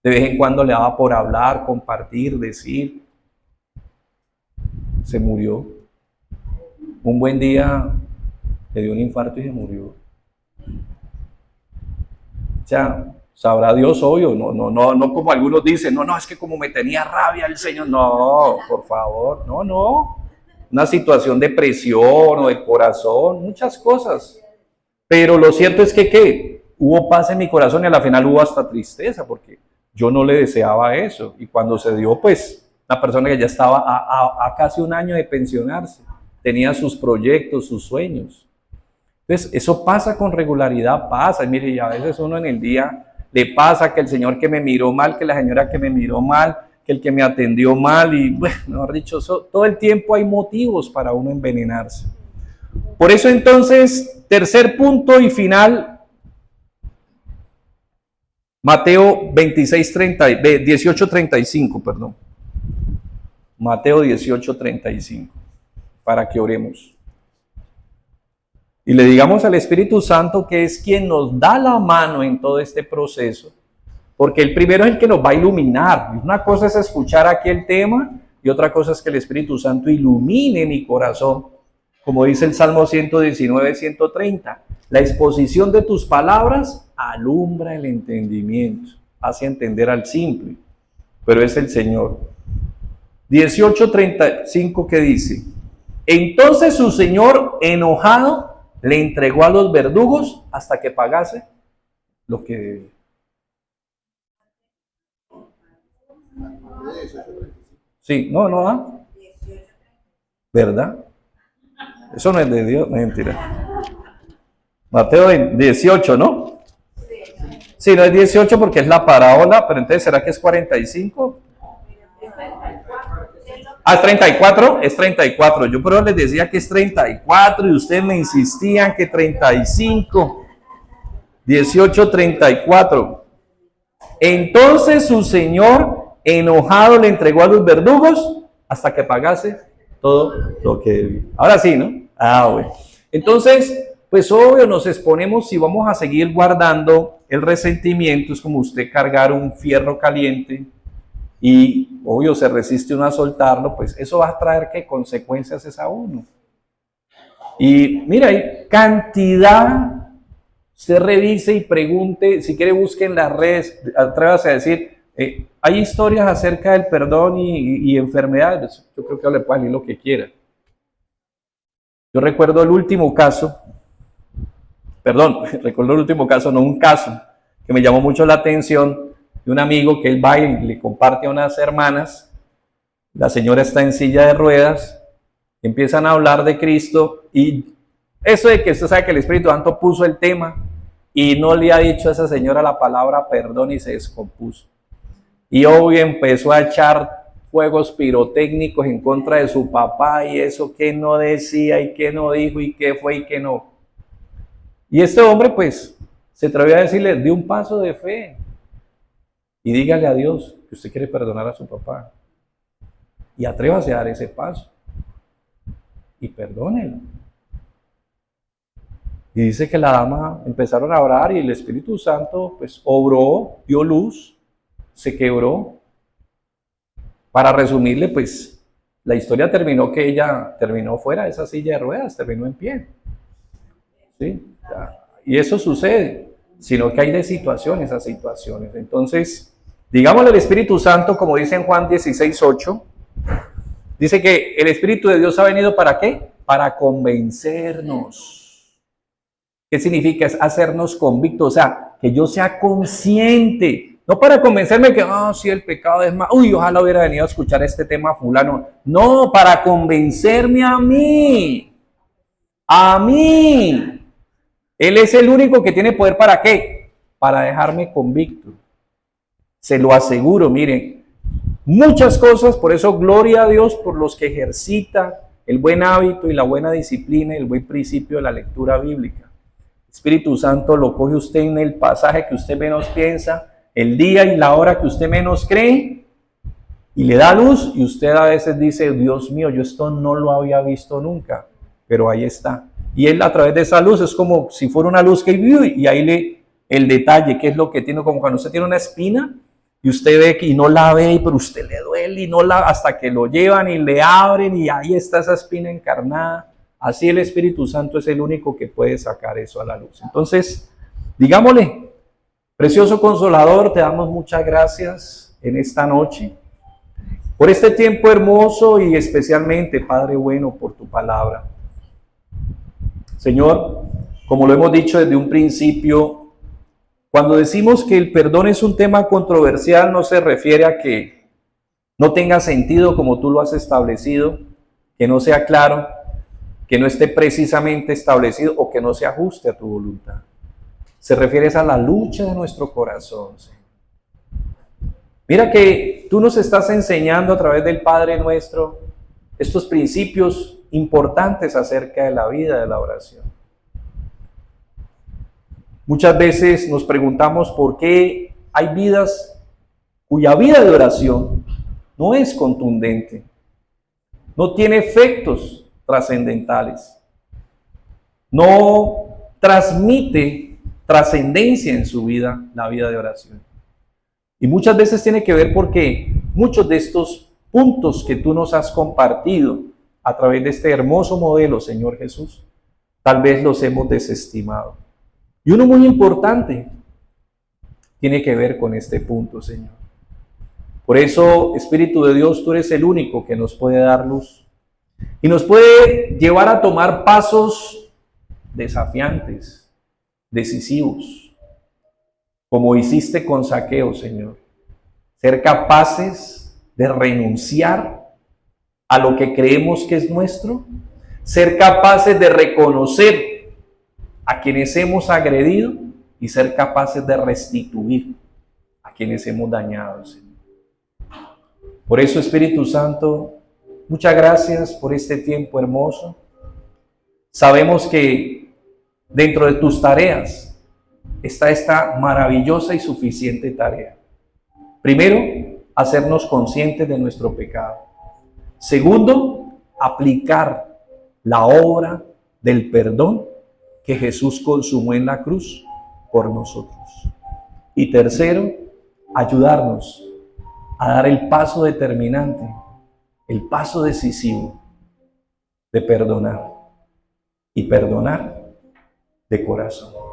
De vez en cuando le daba por hablar, compartir, decir. Se murió. Un buen día le dio un infarto y se murió. O sea, sabrá Dios, obvio, no como algunos dicen, no, es que como me tenía rabia el Señor. No, por favor, no. Una situación de presión o de corazón, muchas cosas. Pero lo cierto es que hubo paz en mi corazón y a la final hubo hasta tristeza, porque yo no le deseaba eso. Y cuando se dio, pues, una persona que ya estaba a casi un año de pensionarse, tenía sus proyectos, sus sueños. Entonces, eso pasa con regularidad, pasa. Y mire, y a veces uno en el día le pasa que el señor que me miró mal, que la señora que me miró mal, que el que me atendió mal, y bueno, mejor dicho, todo el tiempo hay motivos para uno envenenarse. Por eso entonces, tercer punto y final, Mateo 18:35, perdón. Mateo 18:35, para que oremos. Y le digamos al Espíritu Santo que es quien nos da la mano en todo este proceso, porque el primero es el que nos va a iluminar. Una cosa es escuchar aquí el tema y otra cosa es que el Espíritu Santo ilumine mi corazón. Como dice el Salmo 119:130, la exposición de tus palabras alumbra el entendimiento, hace entender al simple, pero es el Señor. 18:35 que dice, entonces su Señor enojado le entregó a los verdugos hasta que pagase lo que debía. Sí, no, ¿verdad? Eso no es de Dios, no es mentira. Mateo 18, ¿no? Sí, no es 18 porque es la parábola, pero entonces ¿será que es 45? ¿Es 34? Es 34. Yo pero les decía que es 34 y ustedes me insistían que 35. 18:34. Entonces su Señor enojado le entregó a los verdugos hasta que pagase todo lo que debía. Ahora sí, ¿no? Bueno. Entonces, pues obvio nos exponemos si vamos a seguir guardando el resentimiento. Es como usted cargar un fierro caliente y obvio se resiste uno a soltarlo, pues eso va a traer ¿qué consecuencias es a uno? Y mira, hay cantidad, usted revise y pregunte, si quiere busque en las redes, atrévase a decir, Hay historias acerca del perdón y enfermedades. Yo creo que le puede decir lo que quiera. Yo recuerdo el último caso, recuerdo el último caso, no un caso, que me llamó mucho la atención de un amigo que él va y le comparte a unas hermanas. La señora está en silla de ruedas, empiezan a hablar de Cristo y eso de que usted sabe que el Espíritu Santo puso el tema y no le ha dicho a esa señora la palabra perdón y se descompuso. Y hoy empezó a echar fuegos pirotécnicos en contra de su papá y eso que no decía y que no dijo y que fue y que no. Y este hombre pues se atrevió a decirle, de un paso de fe y dígale a Dios que usted quiere perdonar a su papá y atrévase a dar ese paso y perdónelo. Y dice que la dama empezaron a orar y el Espíritu Santo pues obró, dio luz, se quebró. Para resumirle, pues la historia terminó que ella terminó fuera de esa silla de ruedas, terminó en pie. ¿Sí? Y eso sucede, sino que hay de situaciones a situaciones. Entonces, digámosle al Espíritu Santo, como dice en Juan 16:8, dice que el Espíritu de Dios ha venido ¿para qué? Para convencernos. ¿Qué significa? Es hacernos convictos, o sea, que yo sea consciente. No para convencerme que, sí, el pecado es más, ojalá hubiera venido a escuchar este tema fulano. No, para convencerme a mí. A mí. Él es el único que tiene poder ¿para qué? Para dejarme convicto. Se lo aseguro, miren. Muchas cosas, por eso gloria a Dios por los que ejercita el buen hábito y la buena disciplina y el buen principio de la lectura bíblica. Espíritu Santo lo coge usted en el pasaje que usted menos piensa, el día y la hora que usted menos cree, y le da luz, y usted a veces dice, Dios mío, yo esto no lo había visto nunca, pero ahí está. Y él a través de esa luz es como si fuera una luz que vio, y ahí el detalle, que es lo que tiene, como cuando usted tiene una espina, y usted ve que y no la ve, pero usted le duele, y no la, hasta que lo llevan y le abren, y ahí está esa espina encarnada. Así el Espíritu Santo es el único que puede sacar eso a la luz. Entonces, digámosle, precioso Consolador, te damos muchas gracias en esta noche por este tiempo hermoso y especialmente, Padre bueno, por tu palabra. Señor, como lo hemos dicho desde un principio, cuando decimos que el perdón es un tema controversial, no se refiere a que no tenga sentido como tú lo has establecido, que no sea claro, que no esté precisamente establecido o que no se ajuste a tu voluntad. Se refiere a la lucha de nuestro corazón, Señor. Mira que tú nos estás enseñando a través del Padre Nuestro estos principios importantes acerca de la vida de la oración. Muchas veces nos preguntamos por qué hay vidas cuya vida de oración no es contundente, no tiene efectos trascendentales, no transmite trascendencia en su vida, la vida de oración. Y muchas veces tiene que ver porque muchos de estos puntos que tú nos has compartido a través de este hermoso modelo, Señor Jesús, tal vez los hemos desestimado. Y uno muy importante tiene que ver con este punto, Señor. Por eso, Espíritu de Dios, tú eres el único que nos puede dar luz y nos puede llevar a tomar pasos desafiantes, decisivos, como hiciste con Zaqueo, Señor. Ser capaces de renunciar a lo que creemos que es nuestro, ser capaces de reconocer a quienes hemos agredido y ser capaces de restituir a quienes hemos dañado, Señor. Por eso, Espíritu Santo, muchas gracias por este tiempo hermoso. Sabemos que dentro de tus tareas está esta maravillosa y suficiente tarea. Primero, hacernos conscientes de nuestro pecado. Segundo, aplicar la obra del perdón que Jesús consumó en la cruz por nosotros. Y tercero, ayudarnos a dar el paso determinante, el paso decisivo de perdonar y perdonar de corazón.